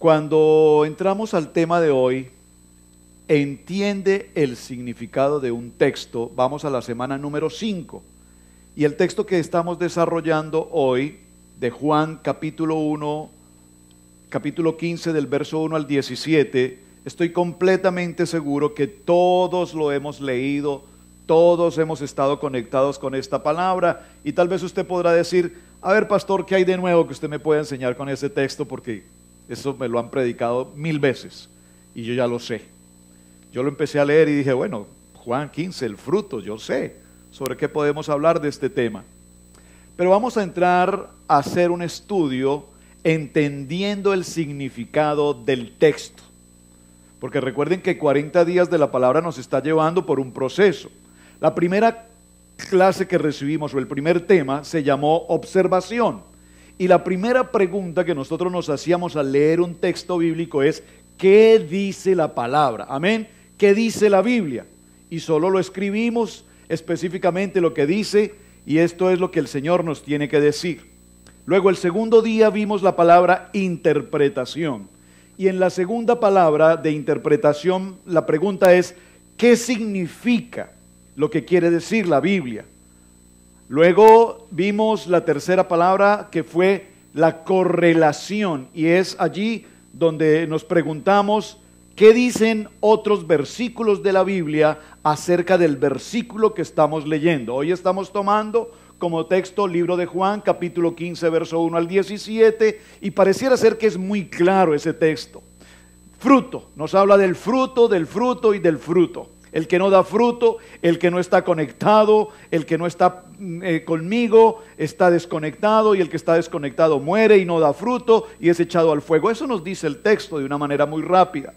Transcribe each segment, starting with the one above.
Cuando entramos al tema de hoy, entiende el significado de un texto. Vamos a la semana número 5. Y el texto que estamos desarrollando hoy, de Juan capítulo 1, capítulo 15 del verso 1 al 17, estoy completamente seguro que todos lo hemos leído, todos hemos estado conectados con esta palabra, y tal vez usted podrá decir, a ver pastor, ¿qué hay de nuevo que usted me pueda enseñar con ese texto? Porque eso me lo han predicado 1000 veces y yo ya lo sé. Yo lo empecé a leer y dije, bueno, Juan 15, el fruto, yo sé sobre qué podemos hablar de este tema. Pero vamos a entrar a hacer un estudio entendiendo el significado del texto. Porque recuerden que 40 días de la palabra nos está llevando por un proceso. La primera clase que recibimos, o el primer tema, se llamó observación. Y la primera pregunta que nosotros nos hacíamos al leer un texto bíblico es, ¿qué dice la palabra? Amén. ¿Qué dice la Biblia? Y solo lo escribimos específicamente lo que dice, y esto es lo que el Señor nos tiene que decir. Luego el segundo día vimos la palabra interpretación. Y en la segunda palabra de interpretación, la pregunta es, ¿qué significa lo que quiere decir la Biblia? Luego vimos la tercera palabra, que fue la correlación, y es allí donde nos preguntamos qué dicen otros versículos de la Biblia acerca del versículo que estamos leyendo. Hoy estamos tomando como texto libro de Juan, capítulo 15, verso 1 al 17, y pareciera ser que es muy claro ese texto. Fruto, nos habla del fruto y del fruto. El que no da fruto, el que no está conectado, el que no está conmigo, está desconectado, y el que está desconectado muere y no da fruto y es echado al fuego. Eso nos dice el texto de una manera muy rápida.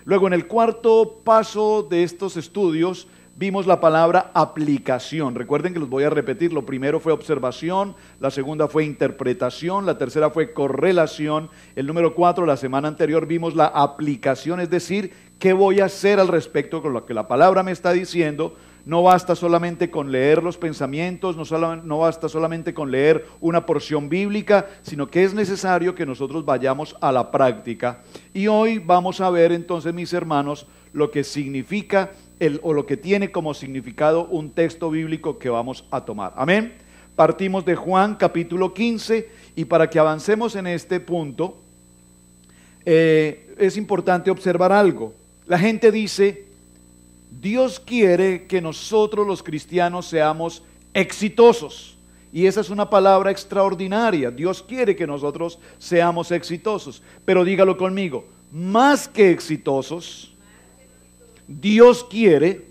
Luego, en el cuarto paso de estos estudios, vimos la palabra aplicación. Recuerden que los voy a repetir. Lo primero fue observación, la segunda fue interpretación, la tercera fue correlación. El número 4, la semana anterior, vimos la aplicación, es decir, ¿qué voy a hacer al respecto con lo que la palabra me está diciendo? No basta solamente con leer los pensamientos, no basta solamente con leer una porción bíblica, sino que es necesario que nosotros vayamos a la práctica. Y hoy vamos a ver entonces, mis hermanos, lo que significa o lo que tiene como significado un texto bíblico que vamos a tomar. Amén. Partimos de Juan capítulo 15, y para que avancemos en este punto, es importante observar algo. La gente dice, Dios quiere que nosotros los cristianos seamos exitosos. Y esa es una palabra extraordinaria. Dios quiere que nosotros seamos exitosos. Pero dígalo conmigo, más que exitosos, Dios quiere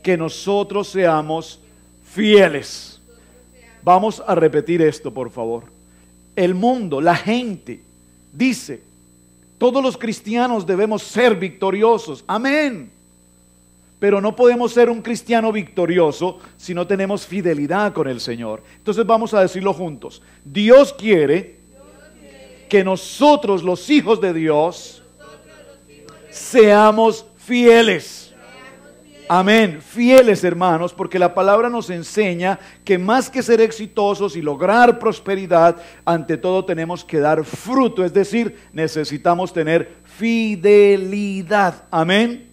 que nosotros seamos fieles. Vamos a repetir esto, por favor. El mundo, la gente, dice, todos los cristianos debemos ser victoriosos. Amén. Pero no podemos ser un cristiano victorioso si no tenemos fidelidad con el Señor. Entonces vamos a decirlo juntos. Dios quiere que nosotros, los hijos de Dios, seamos fieles. Amén. Fieles, hermanos, porque la palabra nos enseña que más que ser exitosos y lograr prosperidad, ante todo tenemos que dar fruto, es decir, necesitamos tener fidelidad. Amén.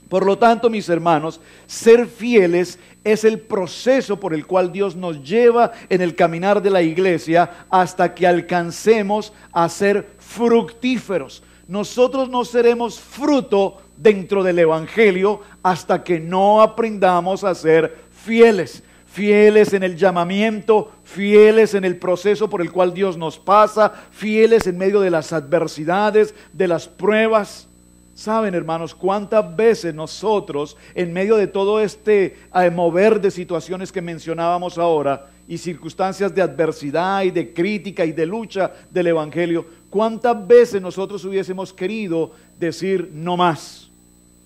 Por lo tanto, mis hermanos, ser fieles es el proceso por el cual Dios nos lleva en el caminar de la iglesia hasta que alcancemos a ser fructíferos. Nosotros no seremos fruto dentro del evangelio hasta que no aprendamos a ser fieles. Fieles en el llamamiento, fieles en el proceso por el cual Dios nos pasa, fieles en medio de las adversidades, de las pruebas. Saben, hermanos, cuántas veces nosotros, en medio de todo este mover de situaciones que mencionábamos ahora, y circunstancias de adversidad y de crítica y de lucha del evangelio, cuántas veces nosotros hubiésemos querido decir no más,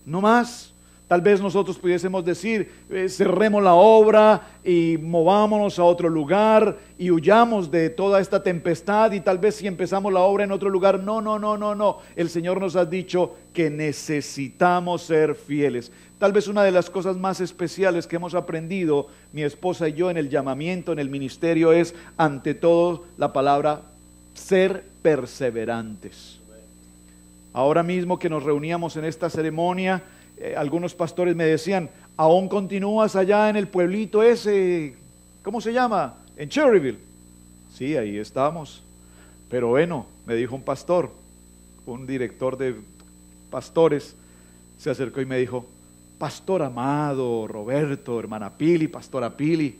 no más. Tal vez nosotros pudiésemos decir, cerremos la obra y movámonos a otro lugar y huyamos de toda esta tempestad, y tal vez si empezamos la obra en otro lugar, no. El Señor nos ha dicho que necesitamos ser fieles. Tal vez una de las cosas más especiales que hemos aprendido, mi esposa y yo, en el llamamiento, en el ministerio, es ante todo la palabra ser perseverantes. Ahora mismo que nos reuníamos en esta ceremonia, algunos pastores me decían, ¿aún continúas allá en el pueblito ese? ¿Cómo se llama? En Cherryville. Sí, ahí estamos. Pero bueno, me dijo un pastor, un director de pastores, se acercó y me dijo, pastor amado, Roberto, hermana Pili, pastora Pili,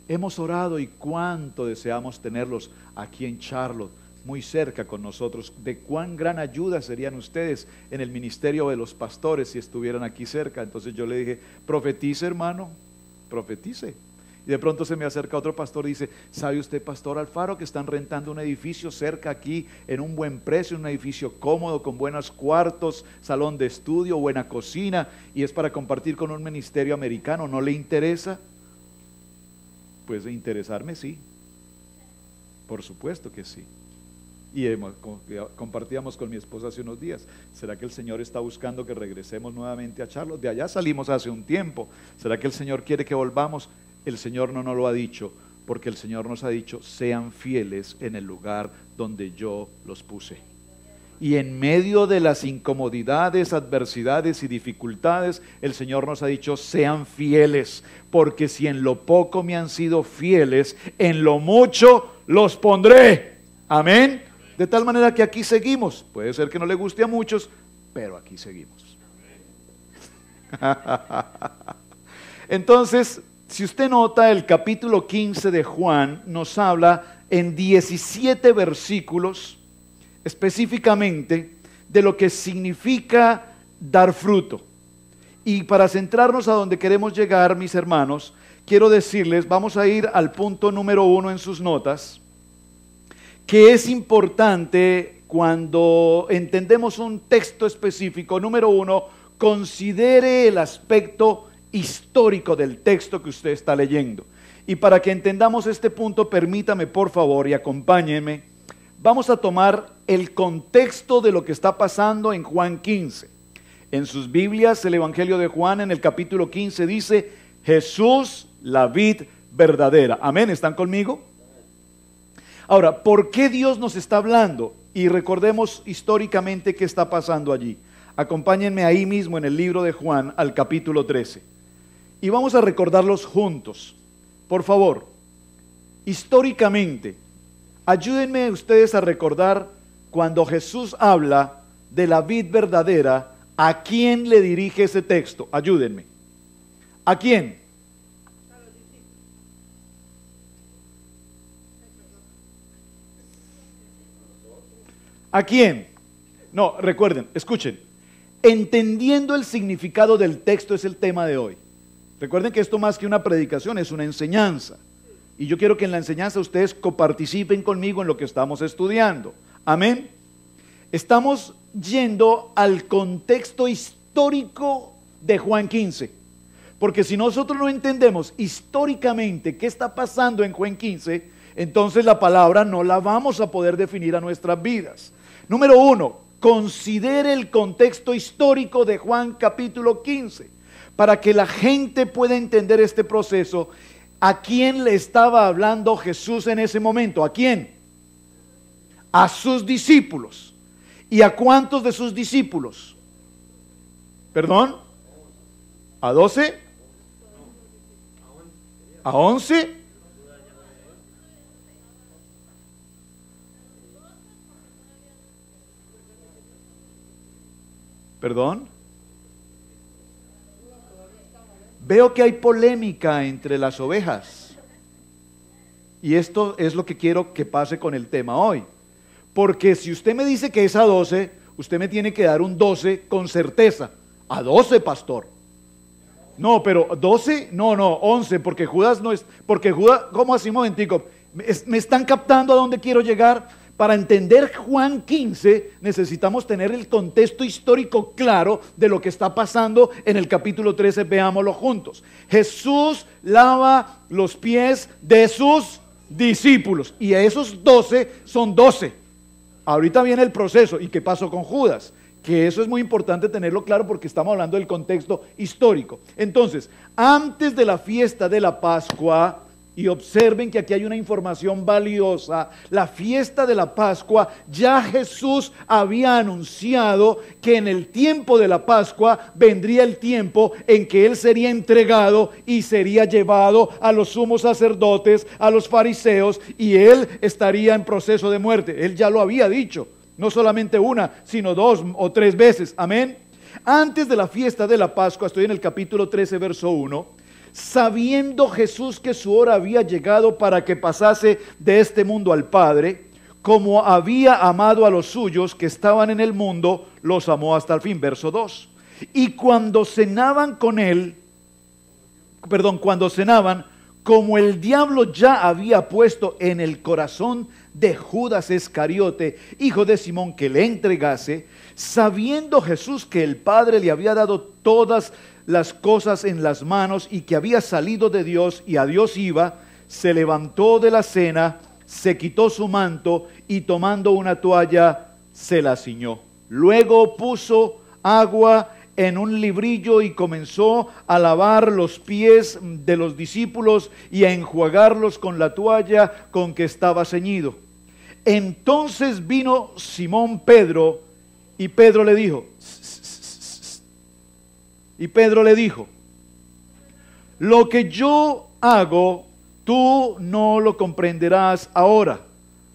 hemos orado y cuánto deseamos tenerlos aquí en Charlotte, muy cerca con nosotros. De cuán gran ayuda serían ustedes en el ministerio de los pastores si estuvieran aquí cerca. Entonces yo le dije, profetice, hermano, profetice. Y de pronto se me acerca otro pastor y dice, ¿sabe usted, pastor Alfaro, que están rentando un edificio cerca aquí en un buen precio, un edificio cómodo, con buenos cuartos, salón de estudio, buena cocina, y es para compartir con un ministerio americano? ¿No le interesa? Pues de interesarme, sí. Por supuesto que sí. Y compartíamos con mi esposa hace unos días, ¿será que el Señor está buscando que regresemos nuevamente a Charlotte? De allá salimos hace un tiempo, ¿será que el Señor quiere que volvamos? El Señor no nos lo ha dicho, porque el Señor nos ha dicho, sean fieles en el lugar donde yo los puse. Y en medio de las incomodidades, adversidades y dificultades, el Señor nos ha dicho, sean fieles, porque si en lo poco me han sido fieles, en lo mucho los pondré. Amén. De tal manera que aquí seguimos. Puede ser que no le guste a muchos, pero aquí seguimos. Entonces, si usted nota, el capítulo 15 de Juan nos habla en 17 versículos específicamente de lo que significa dar fruto. Y para centrarnos a donde queremos llegar, mis hermanos, quiero decirles, vamos a ir al punto número 1 en sus notas, que es importante cuando entendemos un texto específico. Número 1, considere el aspecto histórico del texto que usted está leyendo. Y para que entendamos este punto, permítame por favor y acompáñeme, vamos a tomar el contexto de lo que está pasando en Juan 15. En sus Biblias, el Evangelio de Juan en el capítulo 15 dice, Jesús, la vid verdadera. Amén, ¿están conmigo? Ahora, ¿por qué Dios nos está hablando? Y recordemos históricamente qué está pasando allí. Acompáñenme ahí mismo en el libro de Juan al capítulo 13. Y vamos a recordarlos juntos. Por favor, históricamente, ayúdenme ustedes a recordar cuando Jesús habla de la vid verdadera, ¿a quién le dirige ese texto? Ayúdenme. ¿A quién? ¿A quién? No, recuerden, escuchen. Entendiendo el significado del texto es el tema de hoy. Recuerden que esto más que una predicación es una enseñanza. Y yo quiero que en la enseñanza ustedes coparticipen conmigo en lo que estamos estudiando. Amén. Estamos yendo al contexto histórico de Juan 15. Porque si nosotros no entendemos históricamente qué está pasando en Juan 15, entonces la palabra no la vamos a poder definir a nuestras vidas. Número 1, considere el contexto histórico de Juan capítulo 15, para que la gente pueda entender este proceso. ¿A quién le estaba hablando Jesús en ese momento? ¿A quién? A sus discípulos. ¿Y a cuántos de sus discípulos? ¿Perdón? ¿A 12? ¿A 11? ¿Perdón? Veo que hay polémica entre las ovejas. Y esto es lo que quiero que pase con el tema hoy. Porque si usted me dice que es a 12, usted me tiene que dar un 12 con certeza. A 12, pastor. No, pero 12, no, 11, porque Judas no es, porque Judas, ¿cómo así, momentico? ¿Me están captando a dónde quiero llegar? Para entender Juan 15 necesitamos tener el contexto histórico claro de lo que está pasando en el capítulo 13, veámoslo juntos. Jesús lava los pies de sus discípulos y a esos 12 son 12. Ahorita viene el proceso. ¿Y qué pasó con Judas? Que eso es muy importante tenerlo claro porque estamos hablando del contexto histórico. Entonces, antes de la fiesta de la Pascua, Y observen que aquí hay una información valiosa. La fiesta de la Pascua, ya Jesús había anunciado que en el tiempo de la Pascua vendría el tiempo en que Él sería entregado y sería llevado a los sumos sacerdotes, a los fariseos, y Él estaría en proceso de muerte. Él ya lo había dicho, no solamente una, sino 2 o 3 veces. Amén. Antes de la fiesta de la Pascua, estoy en el capítulo 13, verso 1. Sabiendo Jesús que su hora había llegado para que pasase de este mundo al Padre, como había amado a los suyos que estaban en el mundo, los amó hasta el fin. Verso 2. Y cuando cenaban, como el diablo ya había puesto en el corazón de Judas Iscariote, hijo de Simón, que le entregase, sabiendo Jesús que el Padre le había dado todas las cosas en las manos y que había salido de Dios y a Dios iba, se levantó de la cena, se quitó su manto y tomando una toalla se la ciñó. Luego puso agua en un librillo y comenzó a lavar los pies de los discípulos y a enjuagarlos con la toalla con que estaba ceñido. Entonces vino Simón Pedro y Pedro le dijo, lo que yo hago, tú no lo comprenderás ahora,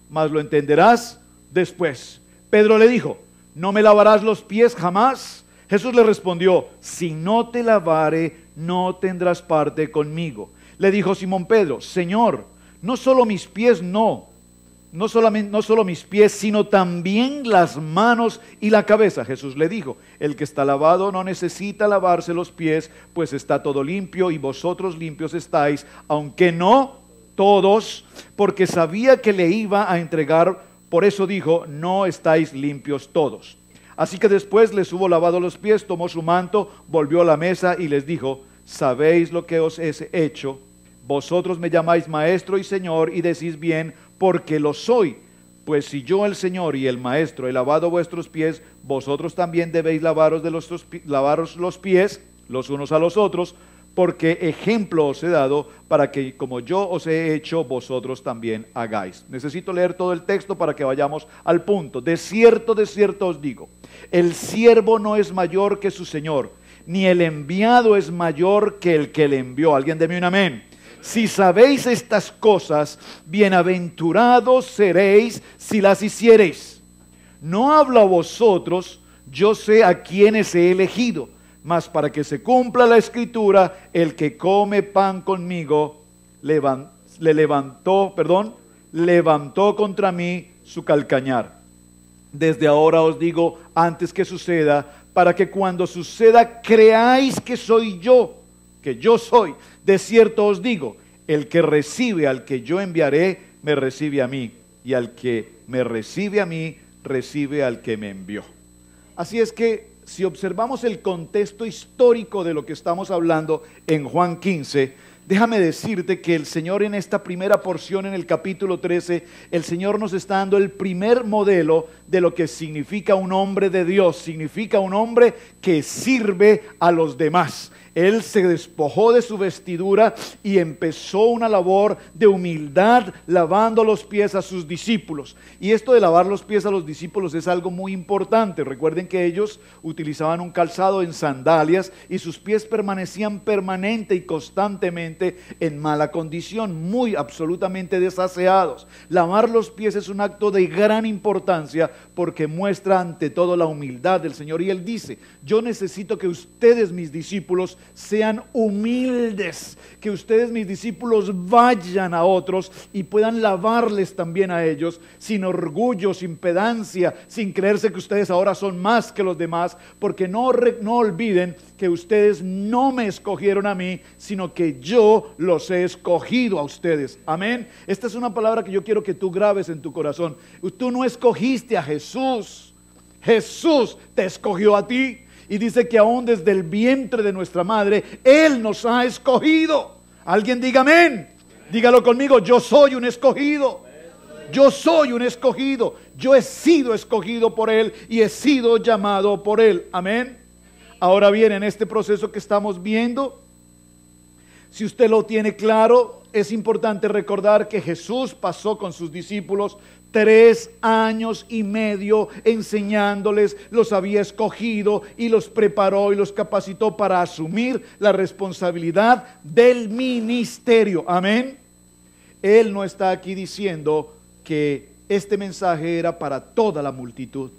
mas lo entenderás después. Pedro le dijo, ¿no me lavarás los pies jamás? Jesús le respondió, si no te lavare, no tendrás parte conmigo. Le dijo Simón Pedro, Señor, no solo mis pies, no solo mis pies, sino también las manos y la cabeza. Jesús le dijo, el que está lavado no necesita lavarse los pies, pues está todo limpio y vosotros limpios estáis, aunque no todos, porque sabía que le iba a entregar, por eso dijo, no estáis limpios todos. Así que después les hubo lavado los pies, tomó su manto, volvió a la mesa y les dijo, ¿sabéis lo que os he hecho? Vosotros me llamáis maestro y señor y decís bien, porque lo soy. Pues si yo, el Señor y el Maestro, he lavado vuestros pies, vosotros también debéis lavaros los pies los unos a los otros, porque ejemplo os he dado para que como yo os he hecho, vosotros también hagáis. Necesito leer todo el texto para que vayamos al punto. De cierto os digo, el siervo no es mayor que su Señor, ni el enviado es mayor que el que le envió. Alguien deme un amén. Si sabéis estas cosas, bienaventurados seréis si las hiciereis. No hablo a vosotros, yo sé a quienes he elegido, mas para que se cumpla la escritura, el que come pan conmigo, levantó contra mí su calcañar. Desde ahora os digo, antes que suceda, para que cuando suceda creáis que soy yo, que yo soy. De cierto os digo, el que recibe al que yo enviaré, me recibe a mí, y al que me recibe a mí, recibe al que me envió. Así es que si observamos el contexto histórico de lo que estamos hablando en Juan 15, déjame decirte que el Señor en esta primera porción, en el capítulo 13, el Señor nos está dando el primer modelo de lo que significa un hombre de Dios. Significa un hombre que sirve a los demás. Él se despojó de su vestidura y empezó una labor de humildad lavando los pies a sus discípulos. Y esto de lavar los pies a los discípulos es algo muy importante. Recuerden que ellos utilizaban un calzado en sandalias y sus pies permanecían permanente y constantemente en mala condición, muy absolutamente desaseados. Lavar los pies es un acto de gran importancia porque muestra ante todo la humildad del Señor. Y Él dice, yo necesito que ustedes, mis discípulos, sean humildes, que ustedes, mis discípulos, vayan a otros y puedan lavarles también a ellos, sin orgullo, sin pedancia, sin creerse que ustedes ahora son más que los demás, porque no olviden que ustedes no me escogieron a mí, sino que yo los he escogido a ustedes. Amén. Esta es una palabra que yo quiero que tú grabes en tu corazón. Tú no escogiste a Jesús, Jesús te escogió a ti. Y dice que aún desde el vientre de nuestra madre, Él nos ha escogido. Alguien diga amén. Dígalo conmigo, yo soy un escogido. Yo soy un escogido. Yo he sido escogido por Él y he sido llamado por Él. Amén. Ahora bien, en este proceso que estamos viendo, Si usted lo tiene claro, es importante recordar que Jesús pasó con sus discípulos 3 años y medio enseñándoles, los había escogido y los preparó y los capacitó para asumir la responsabilidad del ministerio. Amén. Él no está aquí diciendo que este mensaje era para toda la multitud.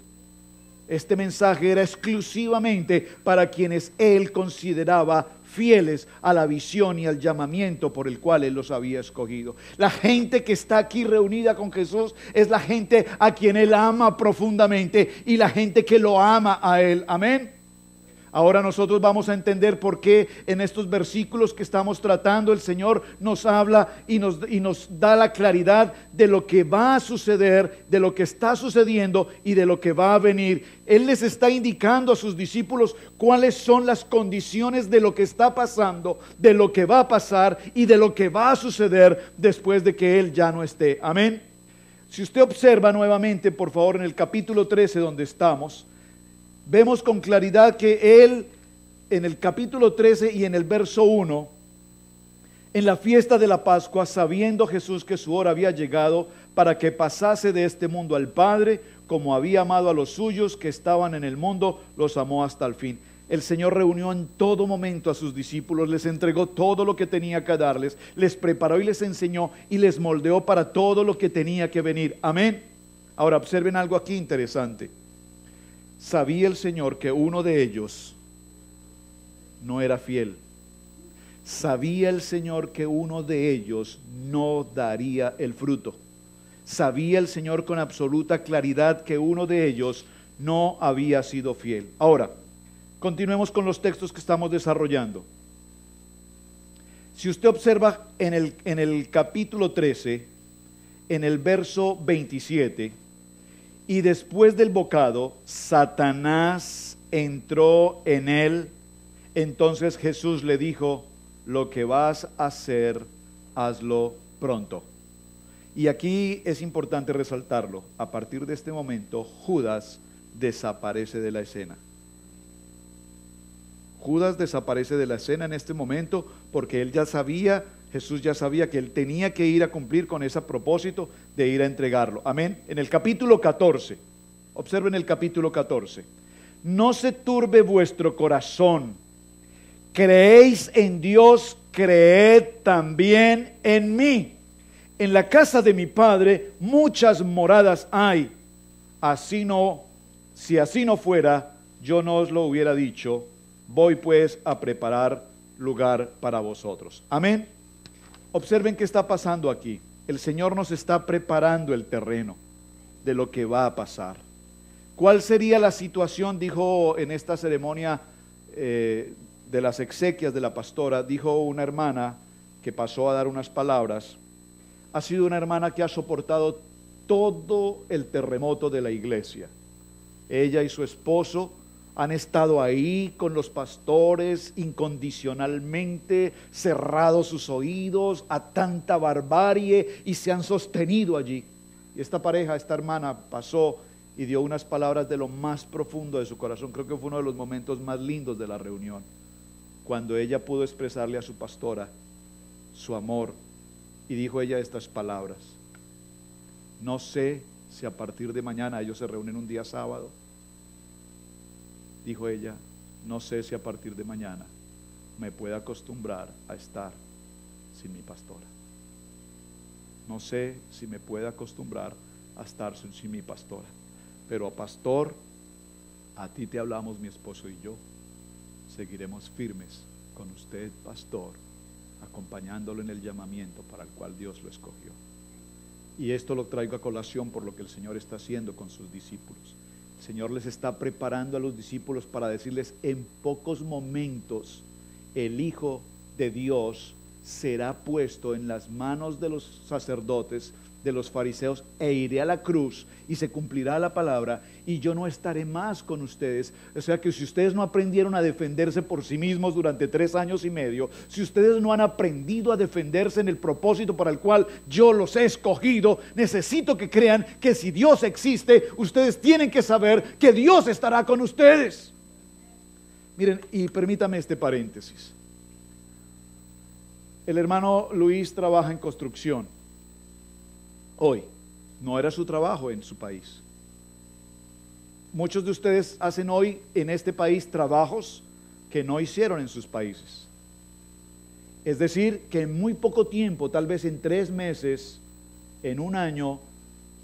Este mensaje era exclusivamente para quienes Él consideraba fieles a la visión y al llamamiento por el cual Él los había escogido. La gente que está aquí reunida con Jesús es la gente a quien Él ama profundamente y la gente que lo ama a Él. Amén. Ahora nosotros vamos a entender por qué en estos versículos que estamos tratando el Señor nos habla y nos da la claridad de lo que va a suceder, de lo que está sucediendo y de lo que va a venir. Él les está indicando a sus discípulos cuáles son las condiciones de lo que está pasando, de lo que va a pasar y de lo que va a suceder después de que Él ya no esté. Amén. Si usted observa nuevamente, por favor, en el capítulo 13 donde estamos, vemos con claridad que Él, en el capítulo 13 y en el verso 1, en la fiesta de la Pascua, sabiendo Jesús que su hora había llegado para que pasase de este mundo al Padre, como había amado a los suyos que estaban en el mundo, los amó hasta el fin. El Señor reunió en todo momento a sus discípulos, les entregó todo lo que tenía que darles, les preparó y les enseñó y les moldeó para todo lo que tenía que venir. Amén. Ahora observen algo aquí interesante. Sabía el Señor que uno de ellos no era fiel. Sabía el Señor que uno de ellos no daría el fruto. Sabía el Señor con absoluta claridad que uno de ellos no había sido fiel. Ahora, continuemos con los textos que estamos desarrollando. Si usted observa en el capítulo 13, en el verso 27, y después del bocado, Satanás entró en él. Entonces Jesús le dijo, lo que vas a hacer, hazlo pronto. Y aquí es importante resaltarlo. A partir de este momento, Judas desaparece de la escena. Judas desaparece de la escena en este momento porque él ya sabía, Jesús ya sabía que él tenía que ir a cumplir con ese propósito de ir a entregarlo. Amén. En el capítulo 14, observen el capítulo 14. No se turbe vuestro corazón. Creéis en Dios, creed también en mí. En la casa de mi Padre muchas moradas hay. Si así no fuera, yo no os lo hubiera dicho. Voy pues a preparar lugar para vosotros. Amén. Observen qué está pasando aquí. El Señor nos está preparando el terreno de lo que va a pasar. ¿Cuál sería la situación? Dijo en esta ceremonia de las exequias de la pastora, dijo una hermana que pasó a dar unas palabras. Ha sido una hermana que ha soportado todo el terremoto de la iglesia. Ella y su esposo han estado ahí con los pastores incondicionalmente, cerrado sus oídos a tanta barbarie y se han sostenido allí. Y esta pareja, esta hermana pasó y dio unas palabras de lo más profundo de su corazón. Creo que fue uno de los momentos más lindos de la reunión, cuando ella pudo expresarle a su pastora su amor y dijo ella estas palabras: no sé si a partir de mañana, ellos se reúnen un día sábado, dijo ella, no sé si a partir de mañana me pueda acostumbrar a estar sin mi pastora. No sé si me pueda acostumbrar a estar sin mi pastora. Pero pastor, a ti te hablamos mi esposo y yo. Seguiremos firmes con usted, pastor, acompañándolo en el llamamiento para el cual Dios lo escogió. Y esto lo traigo a colación por lo que el Señor está haciendo con sus discípulos. El Señor les está preparando a los discípulos para decirles: en pocos momentos el Hijo de Dios será puesto en las manos de los sacerdotes, de los fariseos, e iré a la cruz y se cumplirá la palabra y yo no estaré más con ustedes. O sea que si ustedes no aprendieron a defenderse por sí mismos durante 3 años y medio, si ustedes no han aprendido a defenderse en el propósito para el cual yo los he escogido, necesito que crean que si Dios existe, ustedes tienen que saber que Dios estará con ustedes. Miren, y permítame este paréntesis. El hermano Luis trabaja en construcción. Hoy, no era su trabajo en su país. Muchos de ustedes hacen hoy en este país trabajos que no hicieron en sus países. Es decir, que en muy poco tiempo, tal vez en 3 meses, en un año,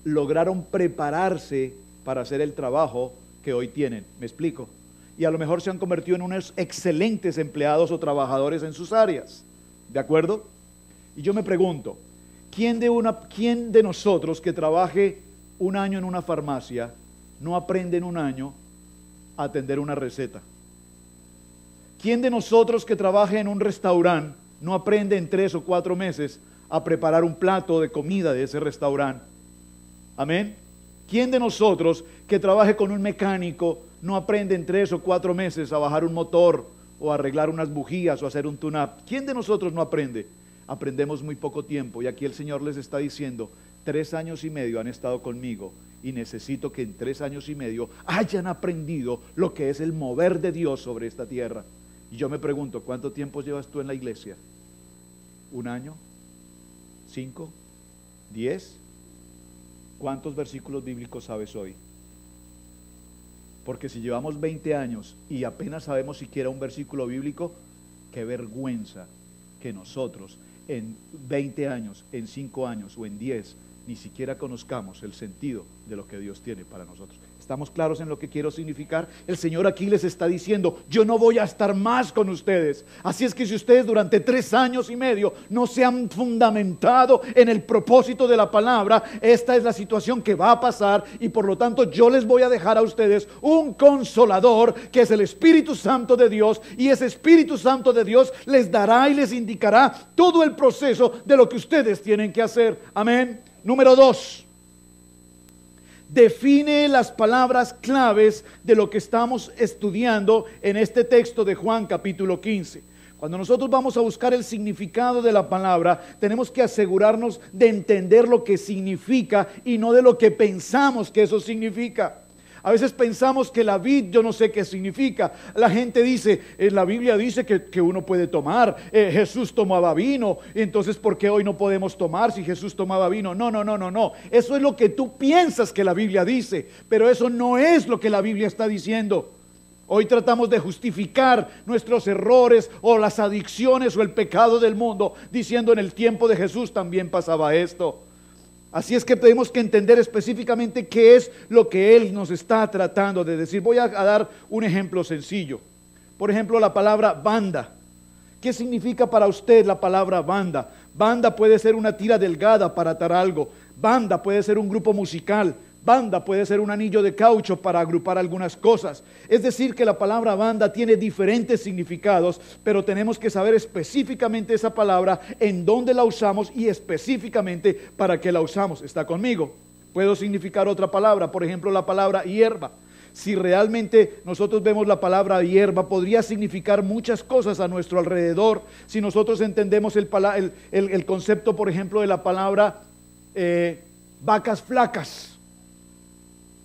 lograron prepararse para hacer el trabajo que hoy tienen. ¿Me explico? Y a lo mejor se han convertido en unos excelentes empleados o trabajadores en sus áreas. ¿De acuerdo? Y yo me pregunto, ¿quién de nosotros que trabaje un año en una farmacia no aprende en un año a atender una receta? ¿Quién de nosotros que trabaje en un restaurante no aprende en 3 o 4 meses a preparar un plato de comida de ese restaurante? Amén. ¿Quién de nosotros que trabaje con un mecánico no aprende en 3 o 4 meses a bajar un motor o a arreglar unas bujías o hacer un tune-up? ¿Quién de nosotros no aprende? Aprendemos muy poco tiempo, y aquí el Señor les está diciendo, 3 años y medio han estado conmigo y necesito que en 3 años y medio hayan aprendido lo que es el mover de Dios sobre esta tierra. Y yo me pregunto, ¿cuánto tiempo llevas tú en la iglesia? ¿1 año? ¿5? ¿10? ¿Cuántos versículos bíblicos sabes hoy? Porque si llevamos 20 años y apenas sabemos siquiera un versículo bíblico, qué vergüenza que nosotros en 20 años, en 5 años o en 10, ni siquiera conozcamos el sentido de lo que Dios tiene para nosotros. ¿Estamos claros en lo que quiero significar? El Señor aquí les está diciendo, yo no voy a estar más con ustedes. Así es que si ustedes durante 3 años y medio no se han fundamentado en el propósito de la palabra, esta es la situación que va a pasar, y por lo tanto yo les voy a dejar a ustedes un consolador que es el Espíritu Santo de Dios, y ese Espíritu Santo de Dios les dará y les indicará todo el proceso de lo que ustedes tienen que hacer. Amén. Número 2. Define las palabras claves de lo que estamos estudiando en este texto de Juan capítulo 15. Cuando nosotros vamos a buscar el significado de la palabra, tenemos que asegurarnos de entender lo que significa y no de lo que pensamos que eso significa. A veces pensamos que la vid, yo no sé qué significa. La gente dice, la Biblia dice que uno puede tomar. Jesús tomaba vino, entonces ¿por qué hoy no podemos tomar si Jesús tomaba vino? No. Eso es lo que tú piensas que la Biblia dice, pero eso no es lo que la Biblia está diciendo. Hoy tratamos de justificar nuestros errores o las adicciones o el pecado del mundo, diciendo en el tiempo de Jesús también pasaba esto. Así es que tenemos que entender específicamente qué es lo que Él nos está tratando de decir. Voy a dar un ejemplo sencillo. Por ejemplo, la palabra banda. ¿Qué significa para usted la palabra banda? Banda puede ser una tira delgada para atar algo. Banda puede ser un grupo musical. Banda puede ser un anillo de caucho para agrupar algunas cosas. Es decir, que la palabra banda tiene diferentes significados, pero tenemos que saber específicamente esa palabra, en dónde la usamos y específicamente para qué la usamos. ¿Está conmigo? Puedo significar otra palabra, por ejemplo la palabra hierba. Si realmente nosotros vemos la palabra hierba, podría significar muchas cosas a nuestro alrededor. Si nosotros entendemos el concepto, por ejemplo, de la palabra vacas flacas.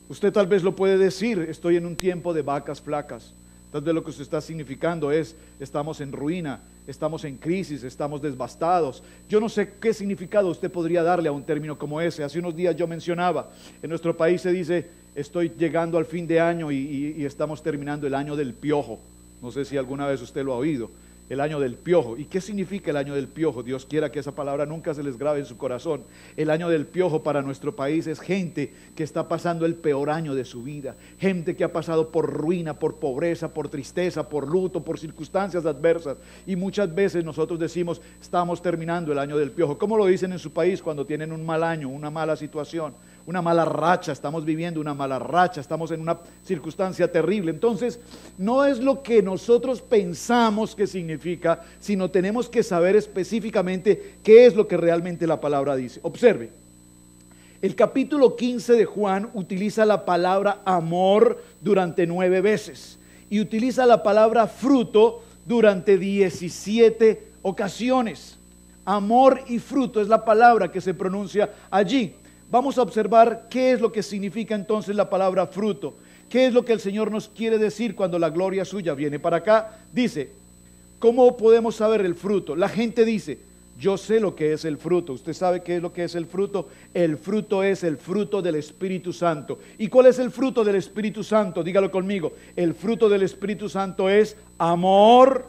Usted tal vez lo puede decir, estoy en un tiempo de vacas flacas. Tal vez lo que usted está significando es, estamos en ruina, estamos en crisis, estamos devastados. Yo no sé qué significado usted podría darle a un término como ese. Hace unos días yo mencionaba, en nuestro país se dice, estoy llegando al fin de año y estamos terminando el año del piojo. No sé si alguna vez usted lo ha oído. El año del piojo. ¿Y qué significa el año del piojo? Dios quiera que esa palabra nunca se les grabe en su corazón. El año del piojo para nuestro país es gente que está pasando el peor año de su vida. Gente que ha pasado por ruina, por pobreza, por tristeza, por luto, por circunstancias adversas. Y muchas veces nosotros decimos, estamos terminando el año del piojo. ¿Cómo lo dicen en su país cuando tienen un mal año, una mala situación? Una mala racha, estamos viviendo una mala racha, estamos en una circunstancia terrible. Entonces, no es lo que nosotros pensamos que significa, sino tenemos que saber específicamente qué es lo que realmente la palabra dice. Observe, el capítulo 15 de Juan utiliza la palabra amor durante 9 veces y utiliza la palabra fruto durante 17 ocasiones. Amor y fruto es la palabra que se pronuncia allí. Vamos a observar qué es lo que significa entonces la palabra fruto. ¿Qué es lo que el Señor nos quiere decir cuando la gloria suya viene para acá? Dice, ¿cómo podemos saber el fruto? La gente dice, Yo sé lo que es el fruto. ¿Usted sabe qué es lo que es el fruto? El fruto es el fruto del Espíritu Santo. ¿Y cuál es el fruto del Espíritu Santo? Dígalo conmigo. El fruto del Espíritu Santo es amor,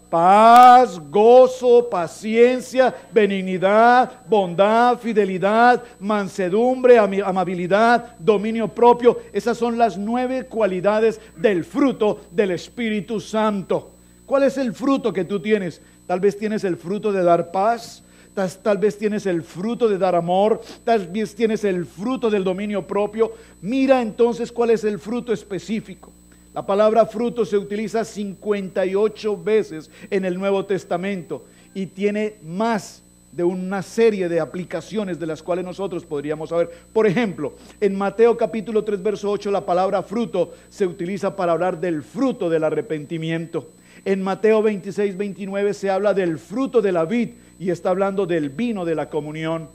paz, gozo, paciencia, benignidad, bondad, fidelidad, mansedumbre, amabilidad, dominio propio. Esas son las 9 cualidades del fruto del Espíritu Santo. ¿Cuál es el fruto que tú tienes? Tal vez tienes el fruto de dar paz, tal vez tienes el fruto de dar amor, tal vez tienes el fruto del dominio propio. Mira entonces cuál es el fruto específico. La palabra fruto se utiliza 58 veces en el Nuevo Testamento y tiene más de una serie de aplicaciones de las cuales nosotros podríamos saber. Por ejemplo, en Mateo capítulo 3 verso 8 la palabra fruto se utiliza para hablar del fruto del arrepentimiento. En Mateo 26, 29 se habla del fruto de la vid y está hablando del vino de la comunión.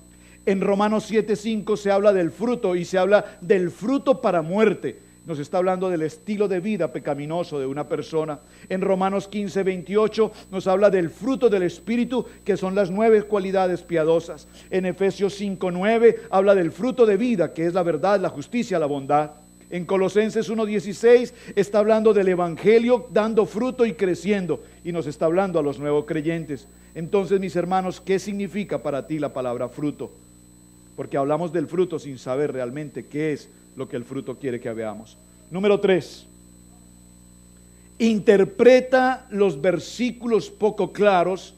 En Romanos 7, 5 se habla del fruto y se habla del fruto para muerte. Nos está hablando del estilo de vida pecaminoso de una persona. En Romanos 15, 28 nos habla del fruto del Espíritu, que son las 9 cualidades piadosas. En Efesios 5, 9 habla del fruto de vida, que es la verdad, la justicia, la bondad. En Colosenses 1:16 está hablando del Evangelio dando fruto y creciendo, y nos está hablando a los nuevos creyentes. Entonces, mis hermanos, ¿qué significa para ti la palabra fruto? Porque hablamos del fruto sin saber realmente qué es lo que el fruto quiere que veamos. Número 3. Interpreta los versículos poco claros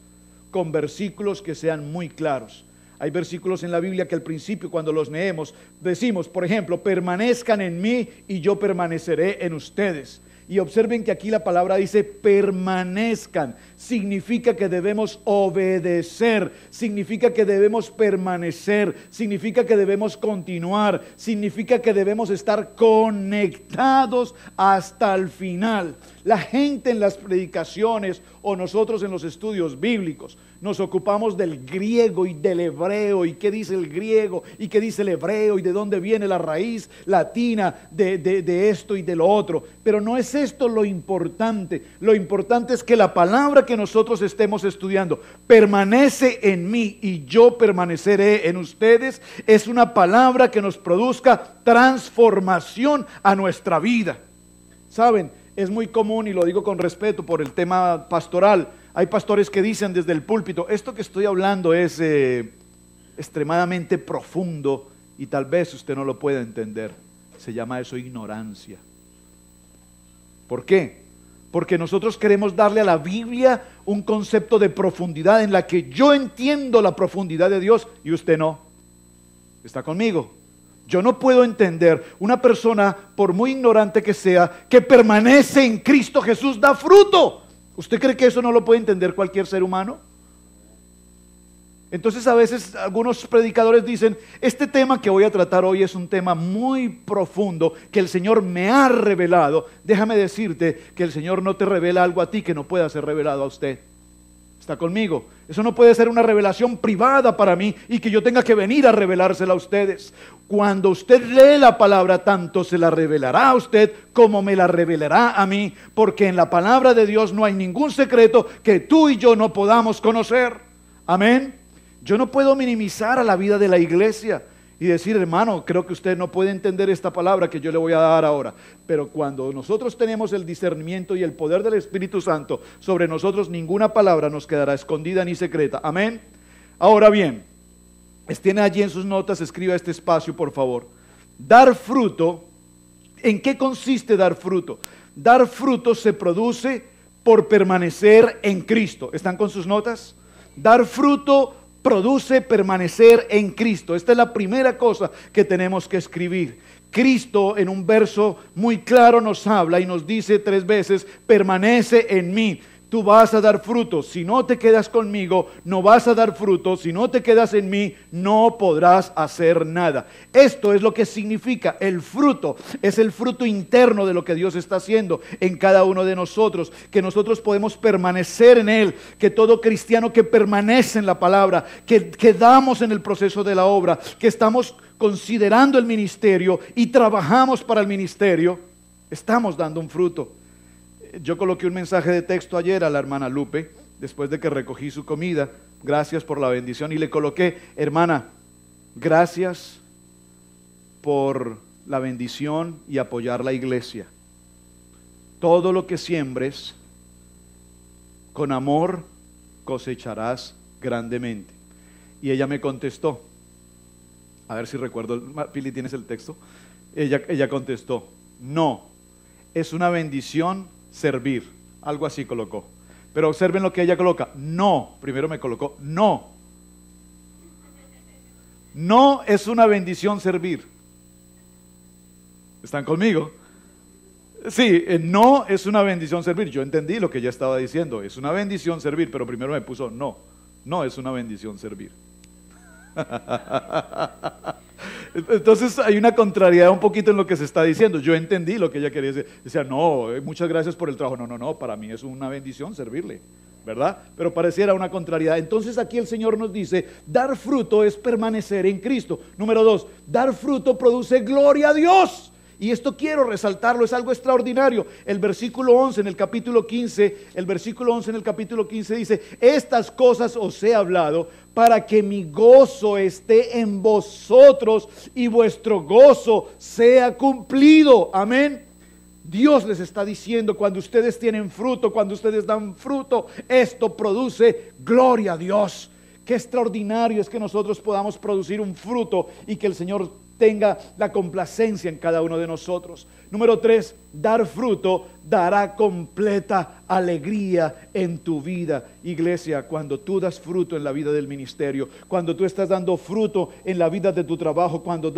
con versículos que sean muy claros. Hay versículos en la Biblia que al principio cuando los leemos decimos, por ejemplo, permanezcan en mí y yo permaneceré en ustedes. Y observen que aquí la palabra dice permanezcan, significa que debemos obedecer, significa que debemos permanecer, significa que debemos continuar, significa que debemos estar conectados hasta el final. La gente en las predicaciones o nosotros en los estudios bíblicos nos ocupamos del griego y del hebreo, y qué dice el griego y qué dice el hebreo y de dónde viene la raíz latina de esto y de lo otro, pero no es esto lo importante. Lo importante es que la palabra que nosotros estemos estudiando, permanece en mí y yo permaneceré en ustedes, es una palabra que nos produzca transformación a nuestra vida. ¿Saben? Es muy común, y lo digo con respeto por el tema pastoral, hay pastores que dicen desde el púlpito, esto que estoy hablando es extremadamente profundo y tal vez usted no lo pueda entender. Se llama eso ignorancia. ¿Por qué? Porque nosotros queremos darle a la Biblia un concepto de profundidad en la que yo entiendo la profundidad de Dios y usted no. ¿Está conmigo? Yo no puedo entender una persona, por muy ignorante que sea, que permanece en Cristo Jesús, da fruto. ¿Usted cree que eso no lo puede entender cualquier ser humano? Entonces a veces algunos predicadores dicen, este tema que voy a tratar hoy es un tema muy profundo que el Señor me ha revelado. Déjame decirte que el Señor no te revela algo a ti que no pueda ser revelado a usted. ¿Está conmigo? Eso no puede ser una revelación privada para mí y que yo tenga que venir a revelársela a ustedes. Cuando usted lee la palabra, tanto se la revelará a usted como me la revelará a mí, porque en la palabra de Dios no hay ningún secreto que tú y yo no podamos conocer. Amén. Yo no puedo minimizar a la vida de la iglesia y decir, hermano, creo que usted no puede entender esta palabra que yo le voy a dar ahora. Pero cuando nosotros tenemos el discernimiento y el poder del Espíritu Santo sobre nosotros, ninguna palabra nos quedará escondida ni secreta. Amén. Ahora bien, tiene allí en sus notas, escriba este espacio por favor. Dar fruto, ¿en qué consiste dar fruto? Dar fruto se produce por permanecer en Cristo. ¿Están con sus notas? Dar fruto produce permanecer en Cristo. Esta es la primera cosa que tenemos que escribir. Cristo en un verso muy claro nos habla y nos dice 3 veces, permanece en mí. Tú vas a dar fruto. Si no te quedas conmigo, no vas a dar fruto. Si no te quedas en mí, no podrás hacer nada. Esto es lo que significa el fruto. Es el fruto interno de lo que Dios está haciendo en cada uno de nosotros. Que nosotros podemos permanecer en Él. Que todo cristiano que permanece en la palabra, que quedamos en el proceso de la obra, que estamos considerando el ministerio y trabajamos para el ministerio, estamos dando un fruto. Yo coloqué un mensaje de texto ayer a la hermana Lupe después de que recogí su comida, gracias por la bendición, y le coloqué, hermana, gracias por la bendición y apoyar la iglesia. Todo lo que siembres con amor cosecharás grandemente. Y ella me contestó, a ver si recuerdo, Pili, ¿tienes el texto? Ella contestó, no, es una bendición servir, algo así colocó. Pero observen lo que ella coloca, no, primero me colocó, no es una bendición servir. ¿Están conmigo? Sí, no es una bendición servir. Yo entendí lo que ella estaba diciendo, es una bendición servir, pero primero me puso no es una bendición servir. Entonces hay una contrariedad un poquito en lo que se está diciendo. Yo entendí lo que ella quería decir. Decía, no, muchas gracias por el trabajo. No, para mí es una bendición servirle, ¿verdad? Pero pareciera una contrariedad. Entonces aquí el Señor nos dice, dar fruto es permanecer en Cristo. Número 2, dar fruto produce gloria a Dios. Y esto quiero resaltarlo, es algo extraordinario. El versículo 11 en el capítulo 15, dice, estas cosas os he hablado para que mi gozo esté en vosotros y vuestro gozo sea cumplido. Amén. Dios les está diciendo, cuando ustedes tienen fruto, cuando ustedes dan fruto, esto produce gloria a Dios. Qué extraordinario es que nosotros podamos producir un fruto y que el Señor tenga la complacencia en cada uno de nosotros. Número 3, dar fruto dará completa alegría en tu vida. Iglesia, cuando tú das fruto en la vida del ministerio, cuando tú estás dando fruto en la vida de tu trabajo, cuando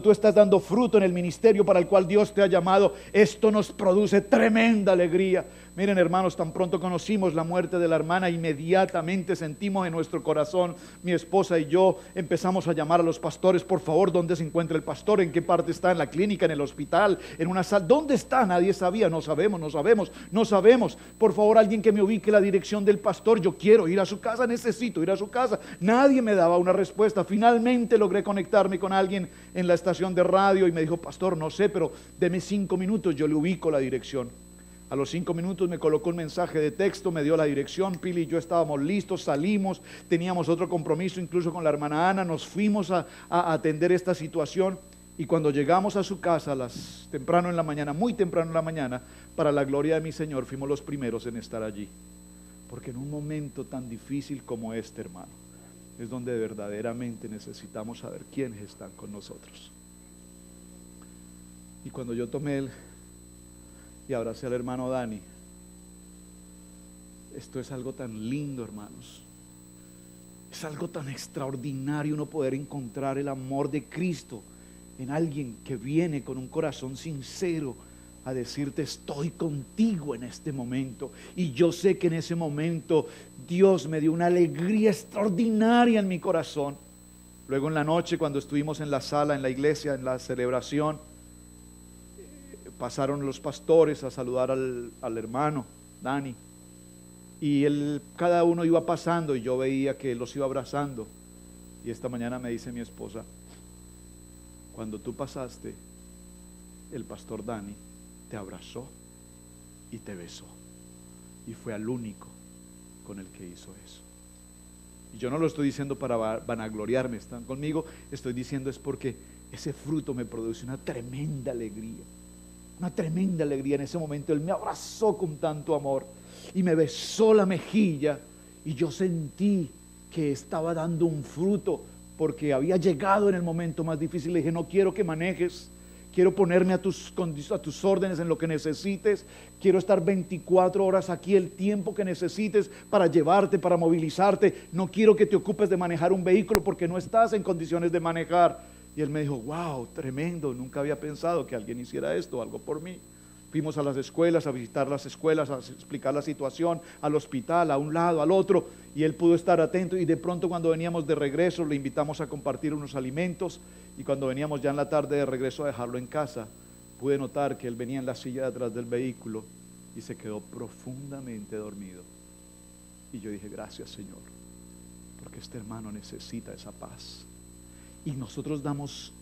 tú estás dando fruto en el ministerio para el cual Dios te ha llamado, esto nos produce tremenda alegría. Miren, hermanos, tan pronto conocimos la muerte de la hermana, inmediatamente sentimos en nuestro corazón, mi esposa y yo empezamos a llamar a los pastores, por favor, ¿dónde se encuentra el pastor? ¿En qué parte está? ¿En la clínica? ¿En el hospital? ¿En una sala? ¿Dónde está? Nadie sabía. No sabemos. Por favor, alguien que me ubique la dirección del pastor. Yo quiero ir a su casa, necesito ir a su casa. Nadie me daba una respuesta. Finalmente logré conectarme con alguien en la estación de radio y me dijo, pastor, no sé, pero deme 5 minutos, yo le ubico la dirección. A los 5 minutos me colocó un mensaje de texto, me dio la dirección, Pili y yo estábamos listos, salimos, teníamos otro compromiso incluso con la hermana Ana, nos fuimos a atender esta situación y cuando llegamos a su casa temprano en la mañana, muy temprano en la mañana, para la gloria de mi Señor, fuimos los primeros en estar allí. Porque en un momento tan difícil como este, hermano, es donde verdaderamente necesitamos saber quiénes están con nosotros. Y cuando yo tomé y abracé al hermano Dani, esto es algo tan lindo, hermanos. Es algo tan extraordinario uno poder encontrar el amor de Cristo en alguien que viene con un corazón sincero a decirte, estoy contigo en este momento. Y yo sé que en ese momento Dios me dio una alegría extraordinaria en mi corazón. Luego en la noche, cuando estuvimos en la sala, en la iglesia, en la celebración, pasaron los pastores a saludar al hermano Dani. Y cada uno iba pasando y yo veía que los iba abrazando. Y esta mañana me dice mi esposa, cuando tú pasaste, el pastor Dani te abrazó y te besó. Y fue al único con el que hizo eso. Y yo no lo estoy diciendo para vanagloriarme, ¿están conmigo? Estoy diciendo es porque ese fruto me produce una tremenda alegría. Una tremenda alegría. En ese momento Él me abrazó con tanto amor y me besó la mejilla y yo sentí que estaba dando un fruto porque había llegado en el momento más difícil. Le dije, no quiero que manejes, quiero ponerme a tus órdenes en lo que necesites, quiero estar 24 horas aquí, el tiempo que necesites para llevarte, para movilizarte. No quiero que te ocupes de manejar un vehículo porque no estás en condiciones de manejar. Y él me dijo, wow, tremendo, nunca había pensado que alguien hiciera esto, algo por mí. Fuimos a las escuelas, a visitar las escuelas, a explicar la situación, al hospital, a un lado, al otro, y él pudo estar atento. Y de pronto cuando veníamos de regreso le invitamos a compartir unos alimentos, y cuando veníamos ya en la tarde de regreso a dejarlo en casa, pude notar que él venía en la silla de atrás del vehículo y se quedó profundamente dormido. Y yo dije, gracias Señor, porque este hermano necesita esa paz. Y nosotros damos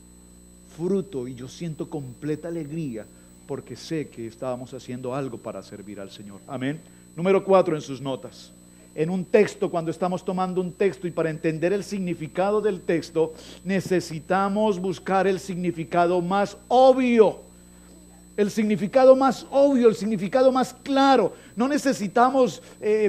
fruto y yo siento completa alegría porque sé que estábamos haciendo algo para servir al Señor. Amén. Número 4 en sus notas. en un texto, cuando estamos tomando un texto y para entender el significado del texto, necesitamos buscar el significado más obvio. El significado más obvio, el significado más claro. No necesitamos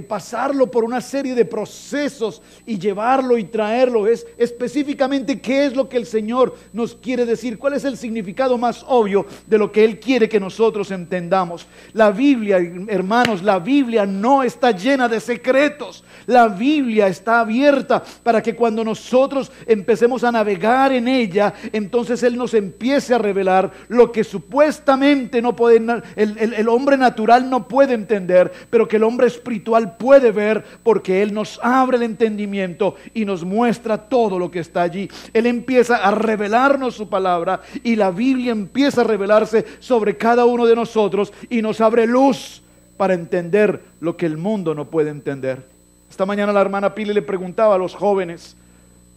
pasarlo por una serie de procesos y llevarlo y traerlo. Es específicamente qué es lo que el Señor nos quiere decir. ¿Cuál es el significado más obvio de lo que Él quiere que nosotros entendamos? La Biblia, hermanos, la Biblia no está llena de secretos. La Biblia está abierta para que cuando nosotros empecemos a navegar en ella, entonces Él nos empiece a revelar lo que supuestamente no puede, el hombre natural no puede entender, pero que el hombre espiritual puede ver, porque Él nos abre el entendimiento y nos muestra todo lo que está allí. Él empieza a revelarnos su palabra y la Biblia empieza a revelarse sobre cada uno de nosotros y nos abre luz para entender lo que el mundo no puede entender. Esta mañana la hermana Pili le preguntaba a los jóvenes,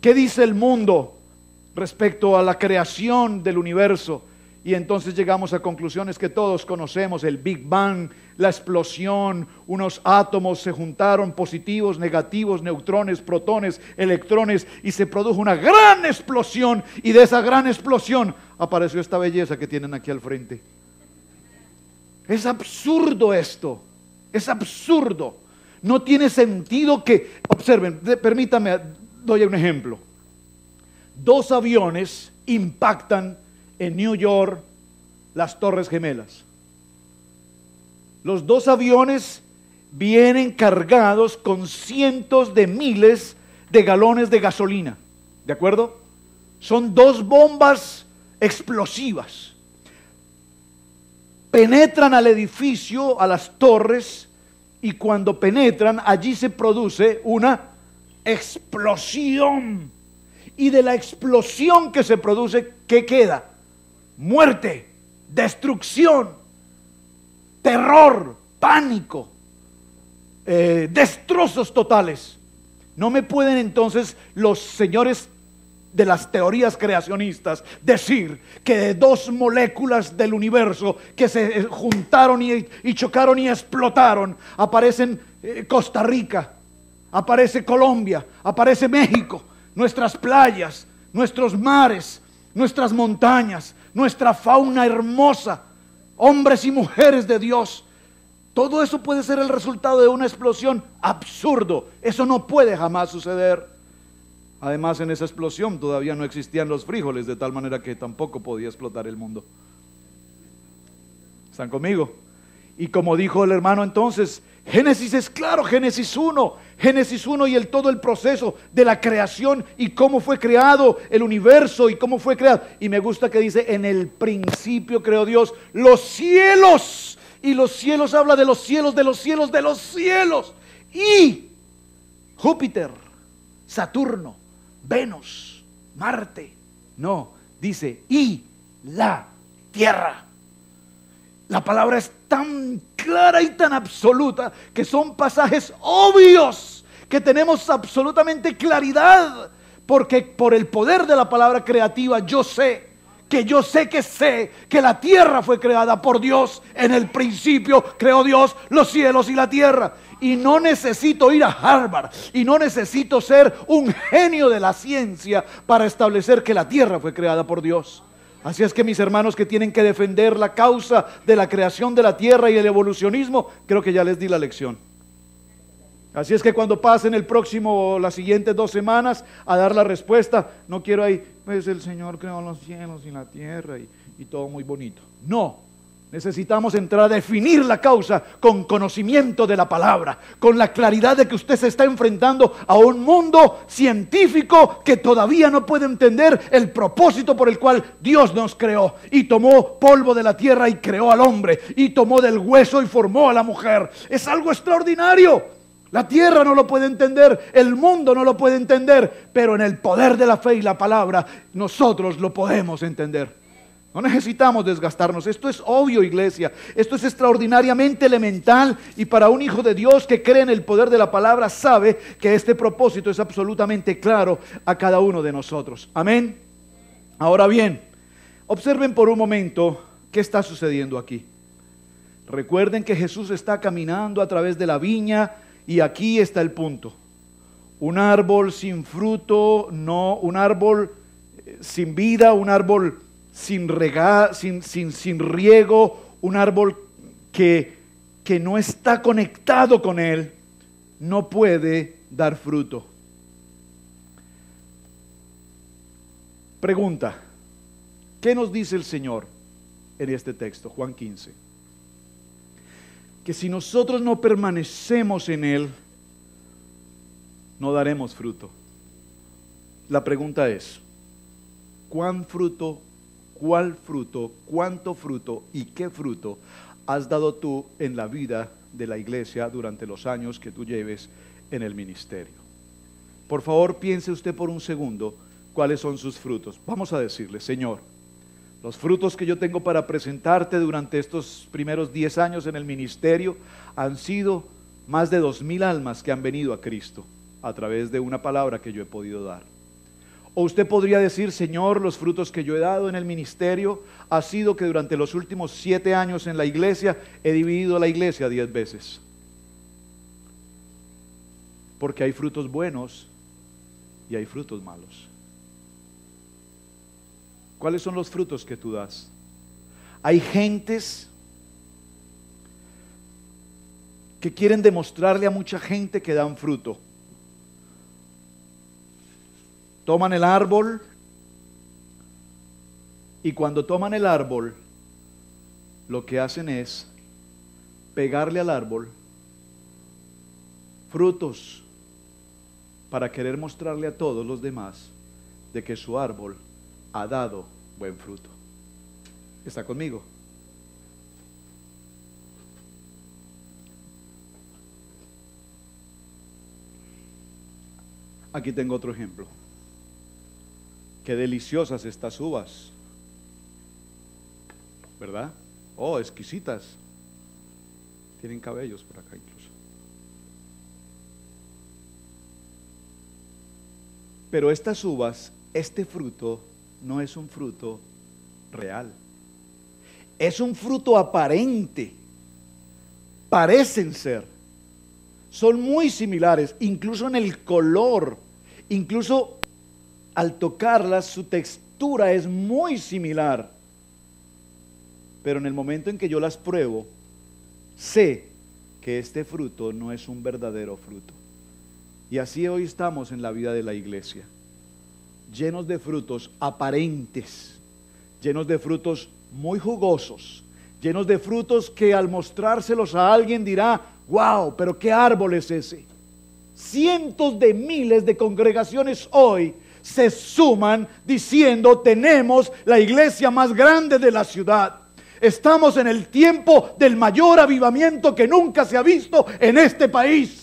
¿qué dice el mundo respecto a la creación del universo? Y entonces llegamos a conclusiones que todos conocemos: el Big Bang, la explosión, unos átomos se juntaron, positivos, negativos, neutrones, protones, electrones, y se produjo una gran explosión, y de esa gran explosión apareció esta belleza que tienen aquí al frente. Es absurdo esto, es absurdo. No tiene sentido que, observen, permítame, doy un ejemplo. 2 aviones impactan en New York las Torres Gemelas. Los 2 aviones vienen cargados con cientos de miles de galones de gasolina, ¿de acuerdo? Son 2 bombas explosivas. Penetran al edificio, a las torres, y cuando penetran, allí se produce una explosión. Y de la explosión que se produce, ¿qué queda? Muerte, destrucción, terror, pánico, destrozos totales. No me pueden entonces los señores de las teorías creacionistas decir que de 2 moléculas del universo que se juntaron y chocaron y explotaron, aparecen Costa Rica, aparece Colombia, aparece México, nuestras playas, nuestros mares, nuestras montañas, nuestra fauna hermosa, hombres y mujeres de Dios. Todo eso puede ser el resultado de una explosión. Absurdo. Eso no puede jamás suceder. Además, en esa explosión todavía no existían los frijoles, de tal manera que tampoco podía explotar el mundo. ¿Están conmigo? Y como dijo el hermano entonces, Génesis es claro, Génesis 1 y todo el proceso de la creación y cómo fue creado el universo y cómo fue creado. Y me gusta que dice, en el principio creó Dios los cielos. Y los cielos habla de los cielos, de los cielos, de los cielos. Y Júpiter, Saturno, Venus, Marte. No, dice, y la tierra. La palabra es tan clara y tan absoluta que son pasajes obvios, que tenemos absolutamente claridad, porque por el poder de la palabra creativa yo sé que la tierra fue creada por Dios. En el principio creó Dios los cielos y la tierra. Y no necesito ir a Harvard, y no necesito ser un genio de la ciencia para establecer que la tierra fue creada por Dios. Así es que mis hermanos que tienen que defender la causa de la creación de la tierra y el evolucionismo, creo que ya les di la lección. Así es que cuando pasen las siguientes 2 semanas a dar la respuesta, no quiero ahí, pues el Señor creó los cielos y la tierra y todo muy bonito. No, necesitamos entrar a definir la causa con conocimiento de la palabra, con la claridad de que usted se está enfrentando a un mundo científico que todavía no puede entender el propósito por el cual Dios nos creó. Y tomó polvo de la tierra y creó al hombre, y tomó del hueso y formó a la mujer. Es algo extraordinario. La tierra no lo puede entender, el mundo no lo puede entender, pero en el poder de la fe y la palabra nosotros lo podemos entender. No necesitamos desgastarnos. Esto es obvio, iglesia. Esto es extraordinariamente elemental, y para un hijo de Dios que cree en el poder de la palabra sabe que este propósito es absolutamente claro a cada uno de nosotros. Amén. Ahora bien, observen por un momento qué está sucediendo aquí. Recuerden que Jesús está caminando a través de la viña Y aquí está el punto. Un árbol sin fruto, no, un árbol sin vida, un árbol sin riego, un árbol que no está conectado con él, no puede dar fruto. Pregunta, ¿qué nos dice el Señor en este texto, Juan 15? Que si nosotros no permanecemos en él, no daremos fruto. La pregunta es, ¿cuál fruto, cuánto fruto y qué fruto has dado tú en la vida de la iglesia durante los años que tú lleves en el ministerio? Por favor, piense usted por un segundo cuáles son sus frutos. Vamos a decirle, Señor, los frutos que yo tengo para presentarte durante estos primeros 10 años en el ministerio han sido más de 2,000 almas que han venido a Cristo a través de una palabra que yo he podido dar. O usted podría decir, Señor, los frutos que yo he dado en el ministerio ha sido que durante los últimos 7 años en la iglesia he dividido la iglesia 10 veces. Porque hay frutos buenos y hay frutos malos. ¿Cuáles son los frutos que tú das? Hay gentes que quieren demostrarle a mucha gente que dan fruto. Toman el árbol y cuando toman el árbol, lo que hacen es pegarle al árbol frutos para querer mostrarle a todos los demás de que su árbol ha dado buen fruto. ¿Está conmigo? Aquí tengo otro ejemplo. Qué deliciosas estas uvas, ¿verdad? Oh, exquisitas. Tienen cabellos por acá incluso. Pero estas uvas, este fruto, no es un fruto real. Es un fruto aparente. Parecen ser. Son muy similares, incluso en el color. Incluso al tocarlas, su textura es muy similar. Pero en el momento en que yo las pruebo, sé que este fruto no es un verdadero fruto. Y así hoy estamos en la vida de la iglesia, llenos de frutos aparentes, llenos de frutos muy jugosos, llenos de frutos que al mostrárselos a alguien dirá, wow, pero qué árbol es ese. Cientos de miles de congregaciones hoy se suman diciendo, tenemos la iglesia más grande de la ciudad. Estamos en el tiempo del mayor avivamiento que nunca se ha visto en este país.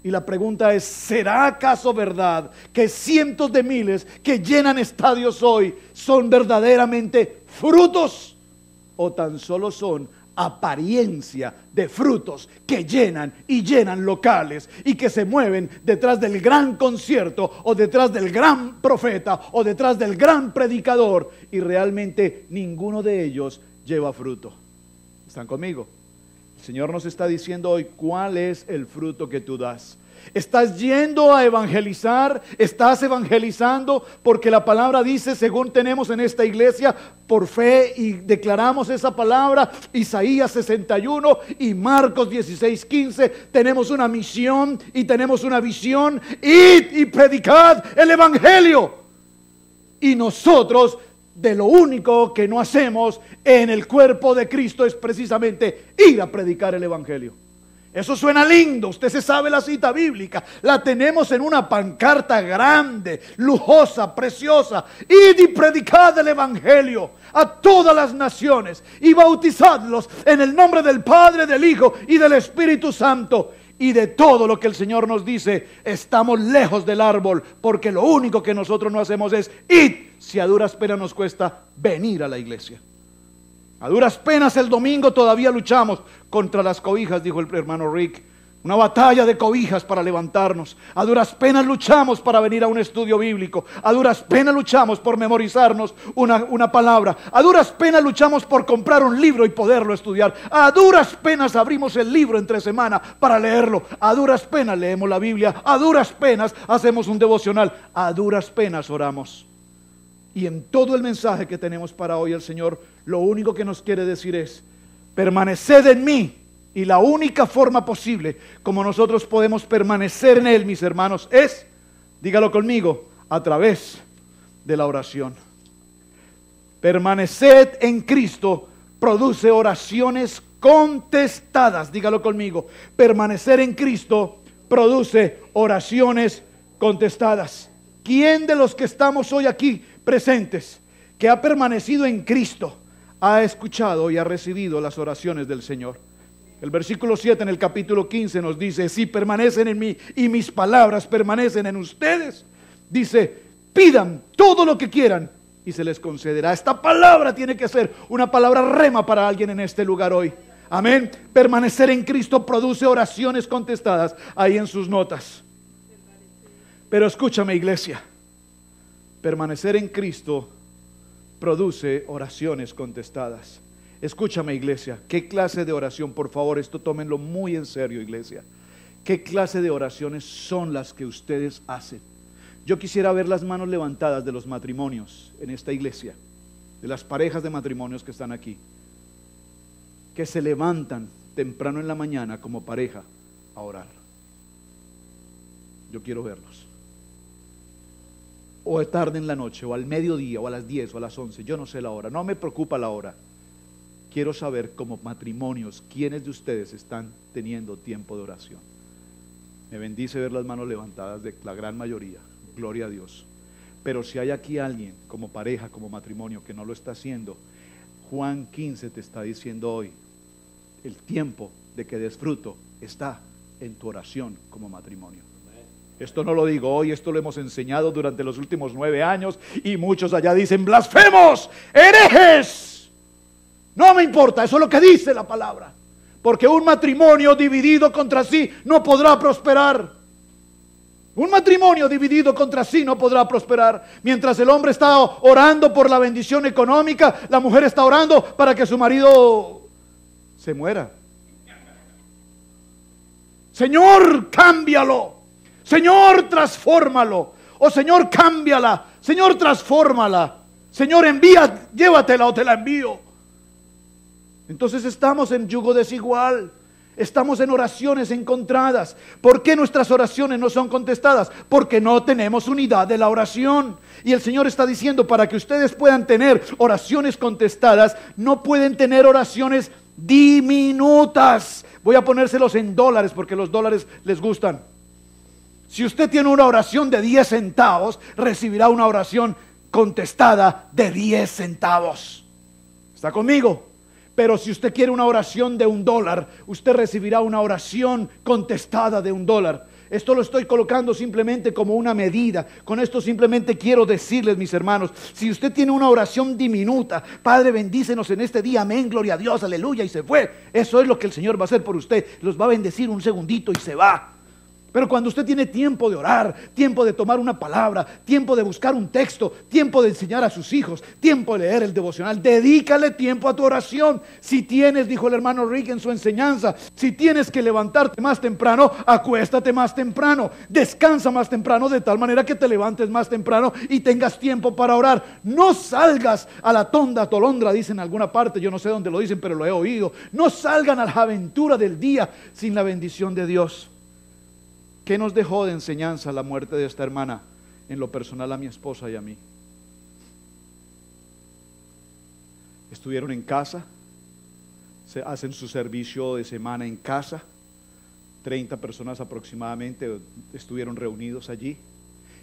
Y la pregunta es, ¿será acaso verdad que cientos de miles que llenan estadios hoy son verdaderamente frutos? ¿O tan solo son apariencia de frutos que llenan y llenan locales y que se mueven detrás del gran concierto o detrás del gran profeta o detrás del gran predicador y realmente ninguno de ellos lleva fruto? ¿Están conmigo? El Señor nos está diciendo hoy, ¿cuál es el fruto que tú das? ¿Estás yendo a evangelizar? ¿Estás evangelizando? Porque la palabra dice, según tenemos en esta iglesia, por fe y declaramos esa palabra, Isaías 61 y Marcos 16:15, tenemos una misión y tenemos una visión, id y predicad el evangelio. Y nosotros, de lo único que no hacemos en el cuerpo de Cristo es precisamente ir a predicar el evangelio. Eso suena lindo, usted se sabe la cita bíblica, la tenemos en una pancarta grande, lujosa, preciosa. Id y predicad el evangelio a todas las naciones y bautizadlos en el nombre del Padre, del Hijo y del Espíritu Santo. Y de todo lo que el Señor nos dice, estamos lejos del árbol, porque lo único que nosotros no hacemos es id, si a duras penas nos cuesta venir a la iglesia. A duras penas el domingo todavía luchamos contra las cobijas, dijo el hermano Rick, Una batalla de cobijas para levantarnos. A duras penas luchamos para venir a un estudio bíblico. A duras penas luchamos por memorizarnos una palabra. A duras penas luchamos por comprar un libro y poderlo estudiar. A duras penas abrimos el libro entre semana para leerlo. A duras penas leemos la Biblia. A duras penas hacemos un devocional. A duras penas oramos. Y en todo el mensaje que tenemos para hoy, el Señor lo único que nos quiere decir es: permaneced en mí. Y la única forma posible como nosotros podemos permanecer en Él, mis hermanos, es, dígalo conmigo, a través de la oración. Permaneced en Cristo produce oraciones contestadas. Dígalo conmigo. Permanecer en Cristo produce oraciones contestadas. ¿Quién de los que estamos hoy aquí presentes, que ha permanecido en Cristo, ha escuchado y ha recibido las oraciones del Señor? El versículo 7 en el capítulo 15 nos dice: si permanecen en mí y mis palabras permanecen en ustedes, dice, pidan todo lo que quieran y se les concederá. Esta palabra tiene que ser una palabra rema para alguien en este lugar hoy. Amén. Permanecer en Cristo produce oraciones contestadas ahí en sus notas. Pero escúchame, iglesia, permanecer en Cristo produce oraciones contestadas. Escúchame, iglesia, ¿qué clase de oración? Por favor, esto tómenlo muy en serio, iglesia. ¿Qué clase de oraciones son las que ustedes hacen? Yo quisiera ver las manos levantadas de los matrimonios en esta iglesia, de las parejas de matrimonios que están aquí, que se levantan temprano en la mañana como pareja a orar. Yo quiero verlos. O tarde en la noche, o al mediodía, o a las 10, o a las 11, yo no sé la hora, no me preocupa la hora. Quiero saber como matrimonios, ¿quiénes de ustedes están teniendo tiempo de oración? Me bendice ver las manos levantadas de la gran mayoría, gloria a Dios. Pero si hay aquí alguien como pareja, como matrimonio que no lo está haciendo, Juan 15 te está diciendo hoy, el tiempo de que des fruto está en tu oración como matrimonio. Esto no lo digo hoy, esto lo hemos enseñado durante los últimos 9 años y muchos allá dicen: blasfemos, herejes. No me importa, eso es lo que dice la palabra. Porque un matrimonio dividido contra sí no podrá prosperar. Un matrimonio dividido contra sí no podrá prosperar. Mientras el hombre está orando por la bendición económica, la mujer está orando para que su marido se muera. Señor, cámbialo. Señor, transfórmalo. O Señor, cámbiala. Señor, transfórmala. Señor, envía, llévatela o te la envío. Entonces estamos en yugo desigual, estamos en oraciones encontradas. ¿Por qué nuestras oraciones no son contestadas? Porque no tenemos unidad de la oración. Y el Señor está diciendo, para que ustedes puedan tener oraciones contestadas, no pueden tener oraciones diminutas. Voy a ponérselos en dólares porque los dólares les gustan. Si usted tiene una oración de 10 centavos, recibirá una oración contestada de 10 centavos. ¿Está conmigo? Pero si usted quiere una oración de $1, usted recibirá una oración contestada de $1. Esto lo estoy colocando simplemente como una medida. Con esto simplemente quiero decirles, mis hermanos, si usted tiene una oración diminuta: Padre, bendícenos en este día, amén, gloria a Dios, aleluya, y se fue. Eso es lo que el Señor va a hacer por usted. Los va a bendecir un segundito y se va. Pero cuando usted tiene tiempo de orar, tiempo de tomar una palabra, tiempo de buscar un texto, tiempo de enseñar a sus hijos, tiempo de leer el devocional, dedícale tiempo a tu oración. Si tienes, dijo el hermano Rick en su enseñanza, si tienes que levantarte más temprano, acuéstate más temprano, descansa más temprano, de tal manera que te levantes más temprano y tengas tiempo para orar. No salgas a la tonda tolondra, dicen en alguna parte, yo no sé dónde lo dicen, pero lo he oído. No salgan a la aventura del día sin la bendición de Dios. ¿Qué nos dejó de enseñanza la muerte de esta hermana? En lo personal, a mi esposa y a mí. Estuvieron en casa, hacen su servicio de semana en casa. 30 personas aproximadamente estuvieron reunidos allí.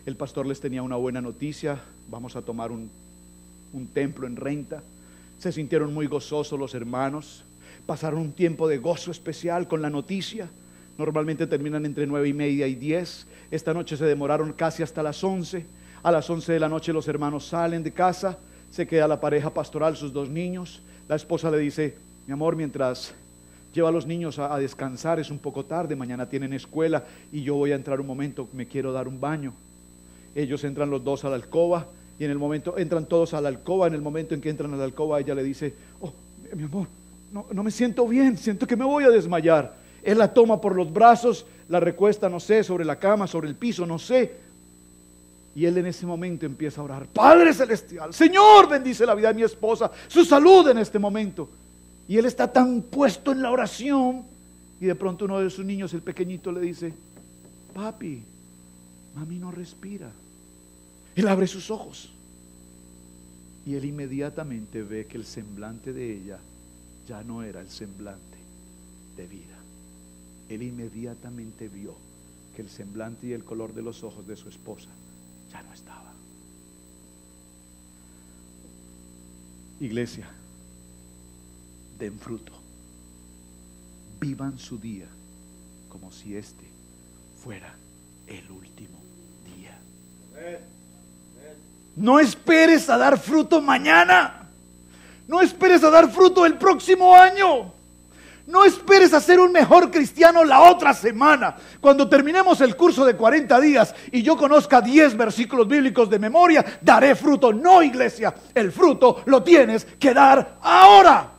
El pastor les tenía una buena noticia: vamos a tomar un templo en renta. Se sintieron muy gozosos los hermanos, pasaron un tiempo de gozo especial con la noticia. Normalmente terminan entre 9:30 y 10. Esta noche se demoraron casi hasta las 11. A las 11 de la noche los hermanos salen de casa. Se queda la pareja pastoral, sus 2 niños. La esposa le dice: mi amor, mientras lleva a los niños a descansar, es un poco tarde, mañana tienen escuela y yo voy a entrar un momento, me quiero dar un baño. Ellos entran los dos a la alcoba y en el momento, entran todos a la alcoba, en el momento en que entran a la alcoba ella le dice, oh, mi amor, no me siento bien, siento que me voy a desmayar. Él la toma por los brazos, la recuesta, no sé, sobre la cama, sobre el piso, no sé. Y él en ese momento empieza a orar, Padre Celestial, Señor, bendice la vida de mi esposa, su salud en este momento. Y él está tan puesto en la oración, y de pronto uno de sus niños, el pequeñito, le dice, papi, mami no respira. Él abre sus ojos y él inmediatamente ve que el semblante de ella ya no era el semblante de vida. Él inmediatamente vio que el semblante y el color de los ojos de su esposa ya no estaba. Iglesia, den fruto, vivan su día como si este fuera el último día. No esperes a dar fruto mañana, no esperes a dar fruto el próximo año, no esperes a ser un mejor cristiano la otra semana, cuando terminemos el curso de 40 días y yo conozca 10 versículos bíblicos de memoria, daré fruto. No, iglesia, el fruto lo tienes que dar ahora,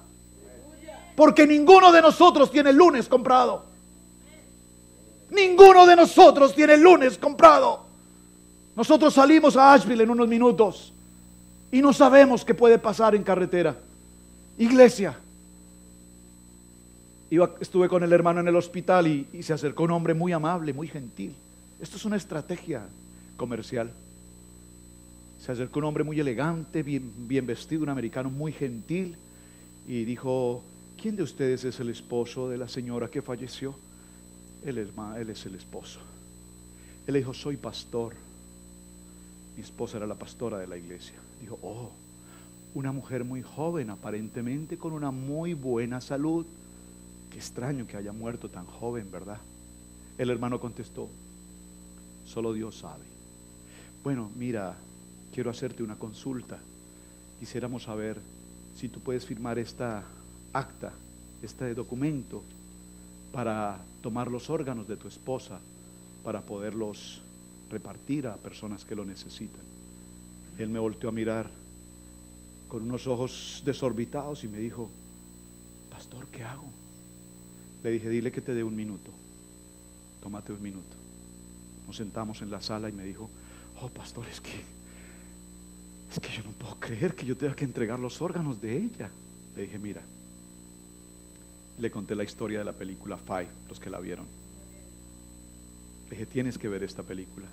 porque ninguno de nosotros tiene el lunes comprado. Ninguno de nosotros tiene el lunes comprado. Nosotros salimos a Asheville en unos minutos y no sabemos qué puede pasar en carretera. Iglesia, estuve con el hermano en el hospital y se acercó un hombre muy amable, muy gentil. Esto es una estrategia comercial. Se acercó un hombre muy elegante, bien vestido, un americano muy gentil, y dijo, ¿quién de ustedes es el esposo de la señora que falleció? Él es el esposo. Él le dijo, soy pastor. Mi esposa era la pastora de la iglesia. Dijo, oh, una mujer muy joven, aparentemente con una muy buena salud. Qué extraño que haya muerto tan joven, ¿verdad? El hermano contestó, solo Dios sabe. Bueno, mira, quiero hacerte una consulta. Quisiéramos saber si tú puedes firmar esta acta, este documento, para tomar los órganos de tu esposa, para poderlos repartir a personas que lo necesitan. Él me volteó a mirar con unos ojos desorbitados y me dijo, pastor, ¿qué hago? Le dije, dile que te dé un minuto, tómate un minuto. Nos sentamos en la sala y me dijo, oh pastor, es que yo no puedo creer que yo tenga que entregar los órganos de ella. Le dije, mira, le conté la historia de la película Five, los que la vieron. Le dije, tienes que ver esta película.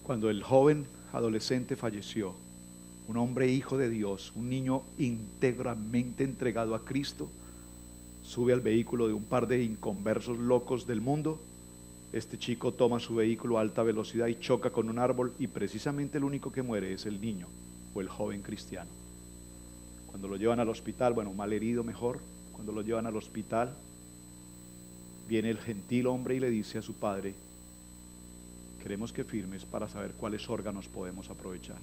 Cuando el joven adolescente falleció, un hombre hijo de Dios, un niño íntegramente entregado a Cristo, sube al vehículo de un par de inconversos locos del mundo. Este chico toma su vehículo a alta velocidad y choca con un árbol, y precisamente el único que muere es el niño o el joven cristiano. Cuando lo llevan al hospital, bueno, mal herido mejor, cuando lo llevan al hospital, viene el gentil hombre y le dice a su padre, queremos que firmes para saber cuáles órganos podemos aprovechar.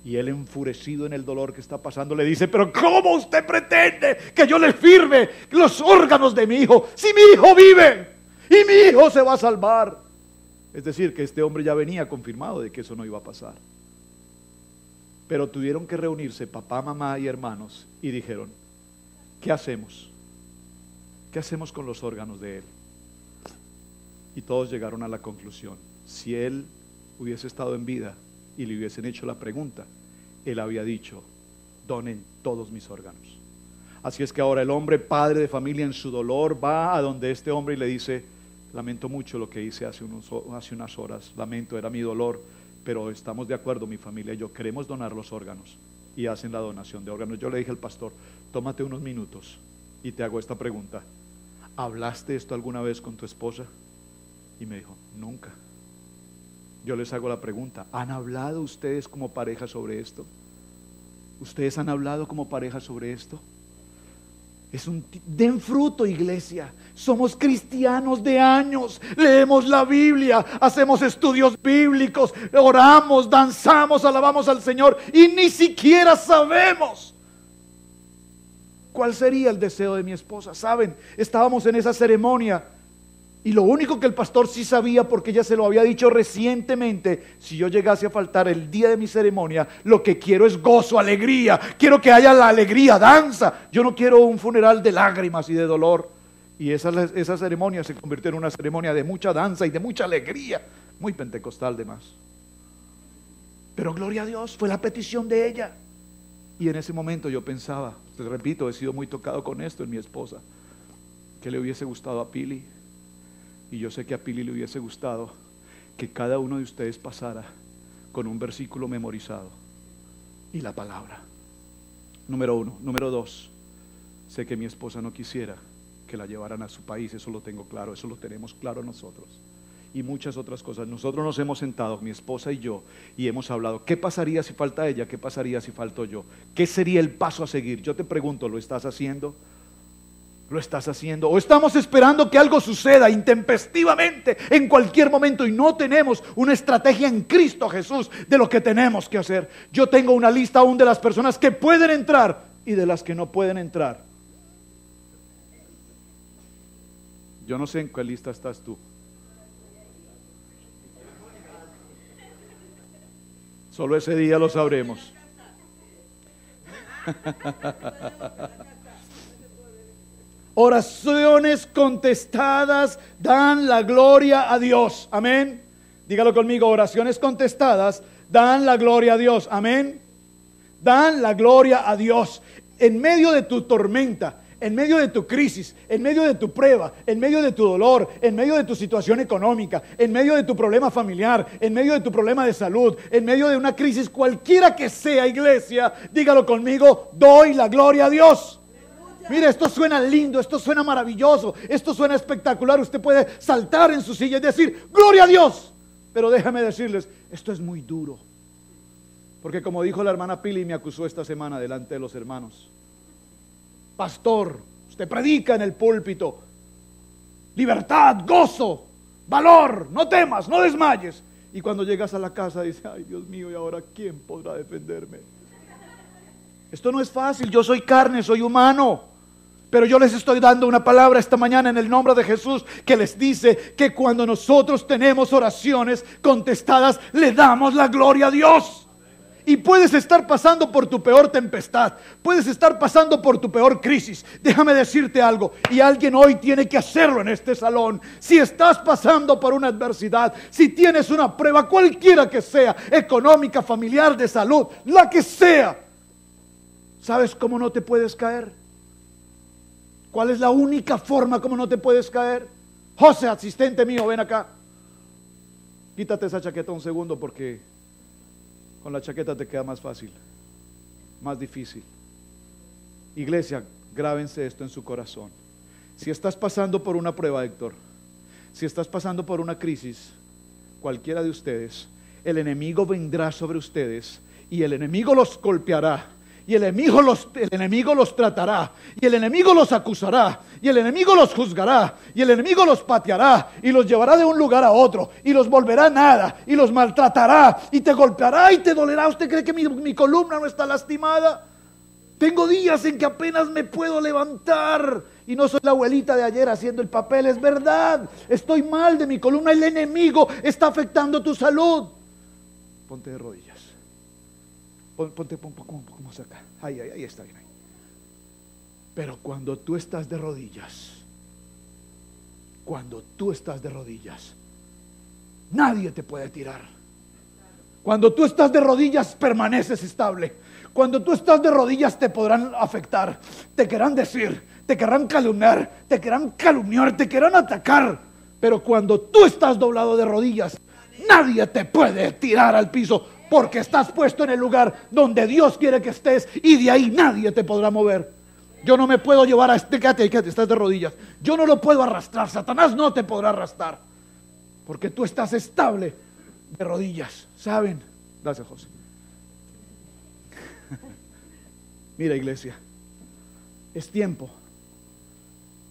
Y él, enfurecido en el dolor que está pasando, le dice, pero ¿cómo usted pretende que yo le firme los órganos de mi hijo si mi hijo vive y mi hijo se va a salvar? Es decir, que este hombre ya venía confirmado de que eso no iba a pasar. Pero tuvieron que reunirse papá, mamá y hermanos y dijeron, ¿qué hacemos? ¿Qué hacemos con los órganos de él? Y todos llegaron a la conclusión, si él hubiese estado en vida y le hubiesen hecho la pregunta, él había dicho, donen todos mis órganos. Así es que ahora el hombre, padre de familia, en su dolor va a donde este hombre y le dice, lamento mucho lo que hice hace unas horas, lamento, era mi dolor, pero estamos de acuerdo, mi familia y yo queremos donar los órganos, y hacen la donación de órganos. Yo le dije al pastor, tómate unos minutos y te hago esta pregunta, ¿hablaste esto alguna vez con tu esposa? Y me dijo, nunca. Yo les hago la pregunta, ¿han hablado ustedes como pareja sobre esto? ¿Ustedes han hablado como pareja sobre esto? Den fruto, iglesia. Somos cristianos de años, leemos la Biblia, hacemos estudios bíblicos, oramos, danzamos, alabamos al Señor y ni siquiera sabemos ¿Cuál sería el deseo de mi esposa? Saben, estábamos en esa ceremonia y lo único que el pastor sí sabía, porque ella se lo había dicho recientemente: si yo llegase a faltar el día de mi ceremonia, lo que quiero es gozo, alegría. Quiero que haya la alegría, danza. Yo no quiero un funeral de lágrimas y de dolor. Y esa ceremonia se convirtió en una ceremonia de mucha danza y de mucha alegría. Muy pentecostal de más. Pero gloria a Dios, fue la petición de ella. Y en ese momento yo pensaba, te repito, he sido muy tocado con esto en mi esposa, que le hubiese gustado a Pili. Y yo sé que a Pili le hubiese gustado que cada uno de ustedes pasara con un versículo memorizado y la palabra. Número 1. Número 2, sé que mi esposa no quisiera que la llevaran a su país. Eso lo tengo claro, eso lo tenemos claro nosotros. Y muchas otras cosas. Nosotros nos hemos sentado, mi esposa y yo, y hemos hablado: ¿qué pasaría si falta ella? ¿Qué pasaría si falto yo? ¿Qué sería el paso a seguir? Yo te pregunto, ¿lo estás haciendo? ¿Lo estás haciendo? ¿O estamos esperando que algo suceda intempestivamente en cualquier momento y no tenemos una estrategia en Cristo Jesús de lo que tenemos que hacer? Yo tengo una lista aún de las personas que pueden entrar y de las que no pueden entrar. Yo no sé en cuál lista estás tú. Solo ese día lo sabremos. Oraciones contestadas dan la gloria a Dios. Amén. Dígalo conmigo: oraciones contestadas dan la gloria a Dios. Amén. Dan la gloria a Dios. En medio de tu tormenta, en medio de tu crisis, en medio de tu prueba, en medio de tu dolor, en medio de tu situación económica, en medio de tu problema familiar, en medio de tu problema de salud, en medio de una crisis cualquiera que sea, iglesia, dígalo conmigo: doy la gloria a Dios. Mire, esto suena lindo, esto suena maravilloso, esto suena espectacular. Usted puede saltar en su silla y decir: gloria a Dios. Pero déjame decirles, esto es muy duro. Porque como dijo la hermana Pili, me acusó esta semana delante de los hermanos: pastor, usted predica en el púlpito libertad, gozo, valor, no temas, no desmayes. Y cuando llegas a la casa dice: ay, Dios mío, ¿y ahora quién podrá defenderme? Esto no es fácil. Yo soy carne, soy humano. Pero yo les estoy dando una palabra esta mañana en el nombre de Jesús que les dice que cuando nosotros tenemos oraciones contestadas, le damos la gloria a Dios. Y puedes estar pasando por tu peor tempestad, puedes estar pasando por tu peor crisis. Déjame decirte algo, y alguien hoy tiene que hacerlo en este salón. Si estás pasando por una adversidad, si tienes una prueba, cualquiera que sea, económica, familiar, de salud, la que sea, ¿sabes cómo no te puedes caer? ¿Cuál es la única forma como no te puedes caer? José, asistente mío, ven acá. Quítate esa chaqueta un segundo, porque con la chaqueta te queda más fácil, más difícil. Iglesia, grábense esto en su corazón. Si estás pasando por una prueba, Héctor, si estás pasando por una crisis, cualquiera de ustedes, el enemigo vendrá sobre ustedes y el enemigo los golpeará. Y el enemigo los tratará, y el enemigo los acusará, y el enemigo los juzgará, y el enemigo los pateará, y los llevará de un lugar a otro, y los volverá nada, y los maltratará, y te golpeará, y te dolerá. ¿Usted cree que mi columna no está lastimada? Tengo días en que apenas me puedo levantar, y no soy la abuelita de ayer haciendo el papel, es verdad. Estoy mal de mi columna, el enemigo está afectando tu salud. Ponte de rodillas. Ponte un poco más acá. Ahí está bien. Ahí. Pero cuando tú estás de rodillas, nadie te puede tirar. Cuando tú estás de rodillas, permaneces estable. Cuando tú estás de rodillas, te podrán afectar, te querrán decir, te querrán calumniar, te querrán atacar. Pero cuando tú estás doblado de rodillas, nadie te puede tirar al piso. Porque estás puesto en el lugar donde Dios quiere que estés, y de ahí nadie te podrá mover. Yo no me puedo llevar a este, quédate, estás de rodillas. Yo no lo puedo arrastrar, Satanás no te podrá arrastrar. Porque tú estás estable de rodillas. ¿Saben? Gracias, José. Mira, iglesia, es tiempo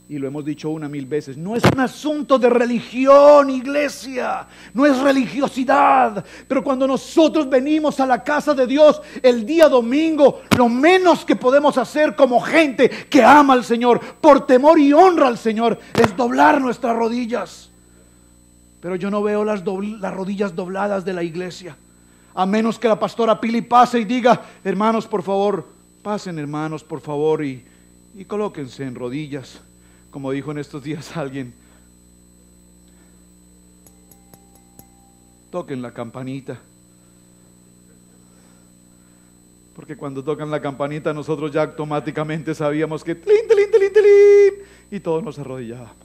Y lo hemos dicho 1,000 veces, no es un asunto de religión, iglesia, no es religiosidad, pero cuando nosotros venimos a la casa de Dios el día domingo, lo menos que podemos hacer como gente que ama al Señor, por temor y honra al Señor, es doblar nuestras rodillas. Pero yo no veo las rodillas dobladas de la iglesia, a menos que la pastora Pili pase y diga, hermanos, por favor, pasen hermanos, por favor, y colóquense en rodillas. Como dijo en estos días alguien, toquen la campanita. Porque cuando tocan la campanita nosotros ya automáticamente sabíamos que tlin, tlin, tlin, tlin, y todos nos arrodillábamos.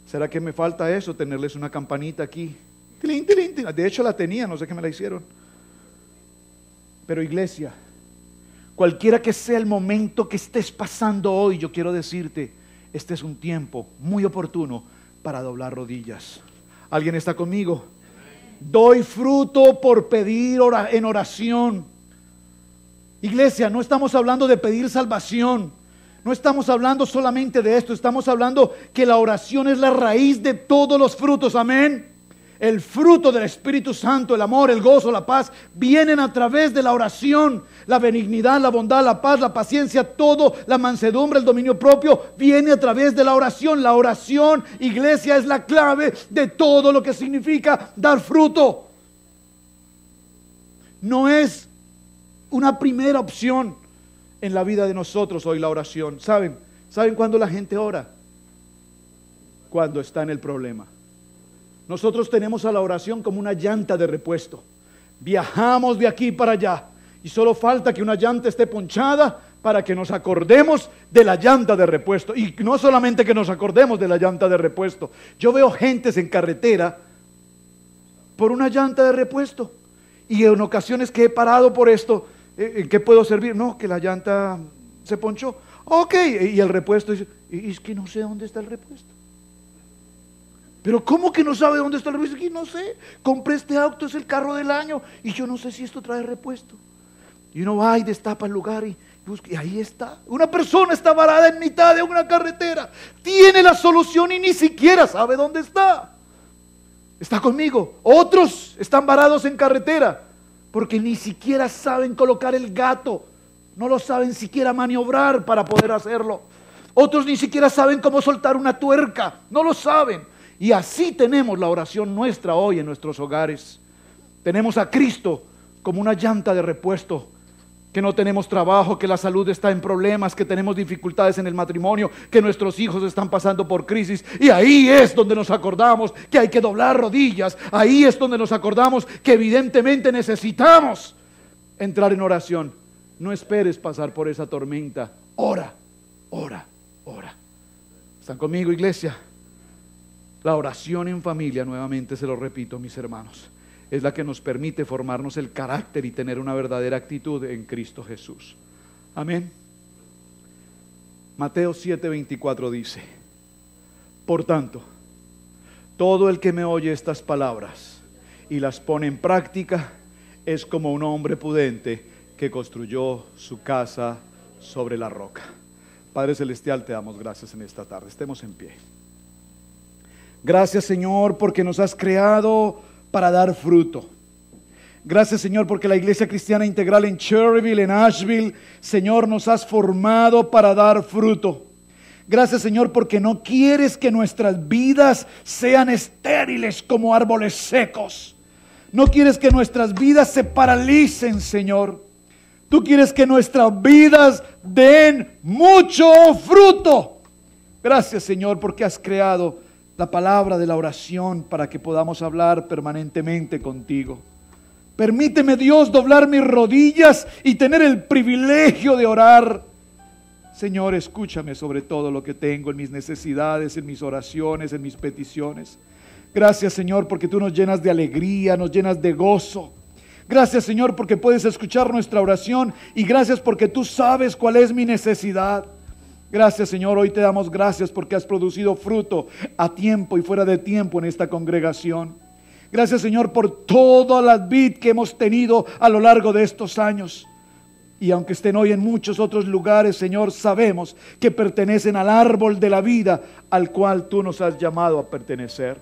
¿Será que me falta eso? Tenerles una campanita aquí. Tlin, tlin, tlin. De hecho la tenía, no sé qué me la hicieron. Pero iglesia, cualquiera que sea el momento que estés pasando hoy, yo quiero decirte, este es un tiempo muy oportuno para doblar rodillas. ¿Alguien está conmigo? Doy fruto por pedir en oración. Iglesia, no estamos hablando de pedir salvación. No estamos hablando solamente de esto. Estamos hablando que la oración es la raíz de todos los frutos. Amén. El fruto del Espíritu Santo, el amor, el gozo, la paz, vienen a través de la oración. La benignidad, la bondad, la paz, la paciencia, todo, la mansedumbre, el dominio propio, viene a través de la oración. La oración, iglesia, es la clave de todo lo que significa dar fruto. No es una primera opción en la vida de nosotros hoy la oración. ¿Saben cuándo la gente ora? Cuando está en el problema. Nosotros tenemos a la oración como una llanta de repuesto. Viajamos de aquí para allá y solo falta que una llanta esté ponchada para que nos acordemos de la llanta de repuesto. Y no solamente que nos acordemos de la llanta de repuesto. Yo veo gentes en carretera por una llanta de repuesto. Y en ocasiones que he parado por esto, ¿en qué puedo servir? No, que la llanta se ponchó. Ok, y el repuesto dice, es que no sé dónde está el repuesto. Pero ¿cómo que no sabe dónde está el repuesto? Aquí no sé, compré este auto, es el carro del año y yo no sé si esto trae repuesto. Y uno va y destapa el lugar y busca, y ahí está. Una persona está varada en mitad de una carretera, tiene la solución y ni siquiera sabe dónde está. ¿Está conmigo? Otros están varados en carretera porque ni siquiera saben colocar el gato, no lo saben siquiera maniobrar para poder hacerlo. Otros ni siquiera saben cómo soltar una tuerca, no lo saben. Y así tenemos la oración nuestra hoy en nuestros hogares. Tenemos a Cristo como una llanta de repuesto, que no tenemos trabajo, que la salud está en problemas, que tenemos dificultades en el matrimonio, que nuestros hijos están pasando por crisis. Y ahí es donde nos acordamos que hay que doblar rodillas. Ahí es donde nos acordamos que evidentemente necesitamos entrar en oración. No esperes pasar por esa tormenta. Ora, ora, ora. ¿Están conmigo, iglesia? La oración en familia, nuevamente se lo repito, mis hermanos, es la que nos permite formarnos el carácter y tener una verdadera actitud en Cristo Jesús. Amén. Mateo 7:24 dice: por tanto, todo el que me oye estas palabras y las pone en práctica es como un hombre prudente que construyó su casa sobre la roca. Padre Celestial, te damos gracias en esta tarde. Estemos en pie. Gracias, Señor, porque nos has creado para dar fruto. Gracias, Señor, porque la Iglesia Cristiana Integral en Cherryville, en Asheville, Señor, nos has formado para dar fruto. Gracias, Señor, porque no quieres que nuestras vidas sean estériles como árboles secos. No quieres que nuestras vidas se paralicen, Señor. Tú quieres que nuestras vidas den mucho fruto. Gracias, Señor, porque has creado la palabra de la oración para que podamos hablar permanentemente contigo. Permíteme, Dios, doblar mis rodillas y tener el privilegio de orar. Señor, escúchame sobre todo lo que tengo en mis necesidades, en mis oraciones, en mis peticiones. Gracias, Señor, porque tú nos llenas de alegría, nos llenas de gozo. Gracias, Señor, porque puedes escuchar nuestra oración, y gracias porque tú sabes cuál es mi necesidad. Gracias, Señor, hoy te damos gracias porque has producido fruto a tiempo y fuera de tiempo en esta congregación. Gracias, Señor, por todas las vid que hemos tenido a lo largo de estos años. Y aunque estén hoy en muchos otros lugares, Señor, sabemos que pertenecen al árbol de la vida al cual tú nos has llamado a pertenecer.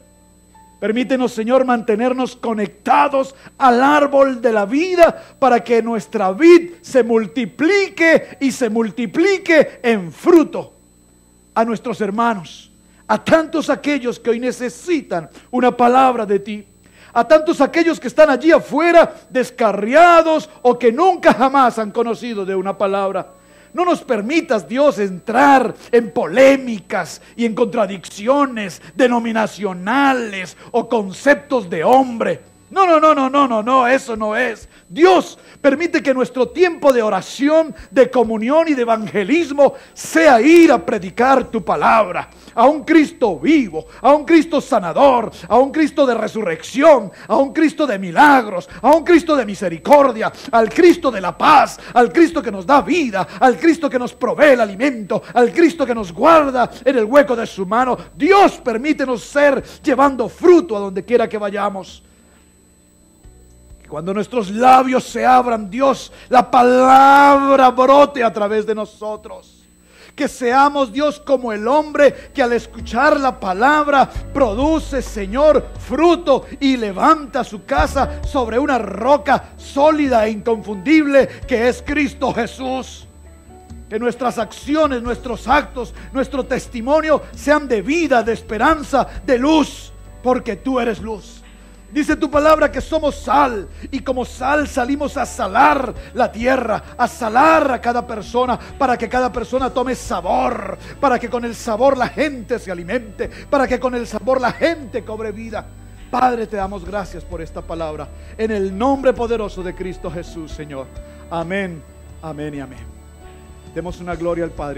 Permítenos, Señor, mantenernos conectados al árbol de la vida para que nuestra vid se multiplique y se multiplique en fruto a nuestros hermanos, a tantos aquellos que hoy necesitan una palabra de ti, a tantos aquellos que están allí afuera descarriados o que nunca jamás han conocido de una palabra. No nos permitas, Dios, entrar en polémicas y en contradicciones denominacionales o conceptos de hombre. No, eso no es. Dios, permite que nuestro tiempo de oración, de comunión y de evangelismo sea ir a predicar tu palabra a un Cristo vivo, a un Cristo sanador, a un Cristo de resurrección, a un Cristo de milagros, a un Cristo de misericordia, al Cristo de la paz, al Cristo que nos da vida, al Cristo que nos provee el alimento, al Cristo que nos guarda en el hueco de su mano. Dios, permítenos ser llevando fruto a donde quiera que vayamos. Cuando nuestros labios se abran, Dios, la palabra brote a través de nosotros. Que seamos, Dios, como el hombre que al escuchar la palabra produce, Señor, fruto y levanta su casa sobre una roca sólida e inconfundible que es Cristo Jesús. Que nuestras acciones, nuestros actos, nuestro testimonio sean de vida, de esperanza, de luz, porque tú eres luz. Dice tu palabra que somos sal, y como sal salimos a salar la tierra, a salar a cada persona, para que cada persona tome sabor, para que con el sabor la gente se alimente, para que con el sabor la gente cobre vida. Padre, te damos gracias por esta palabra, en el nombre poderoso de Cristo Jesús, Señor. Amén, amén y amén. Demos una gloria al Padre.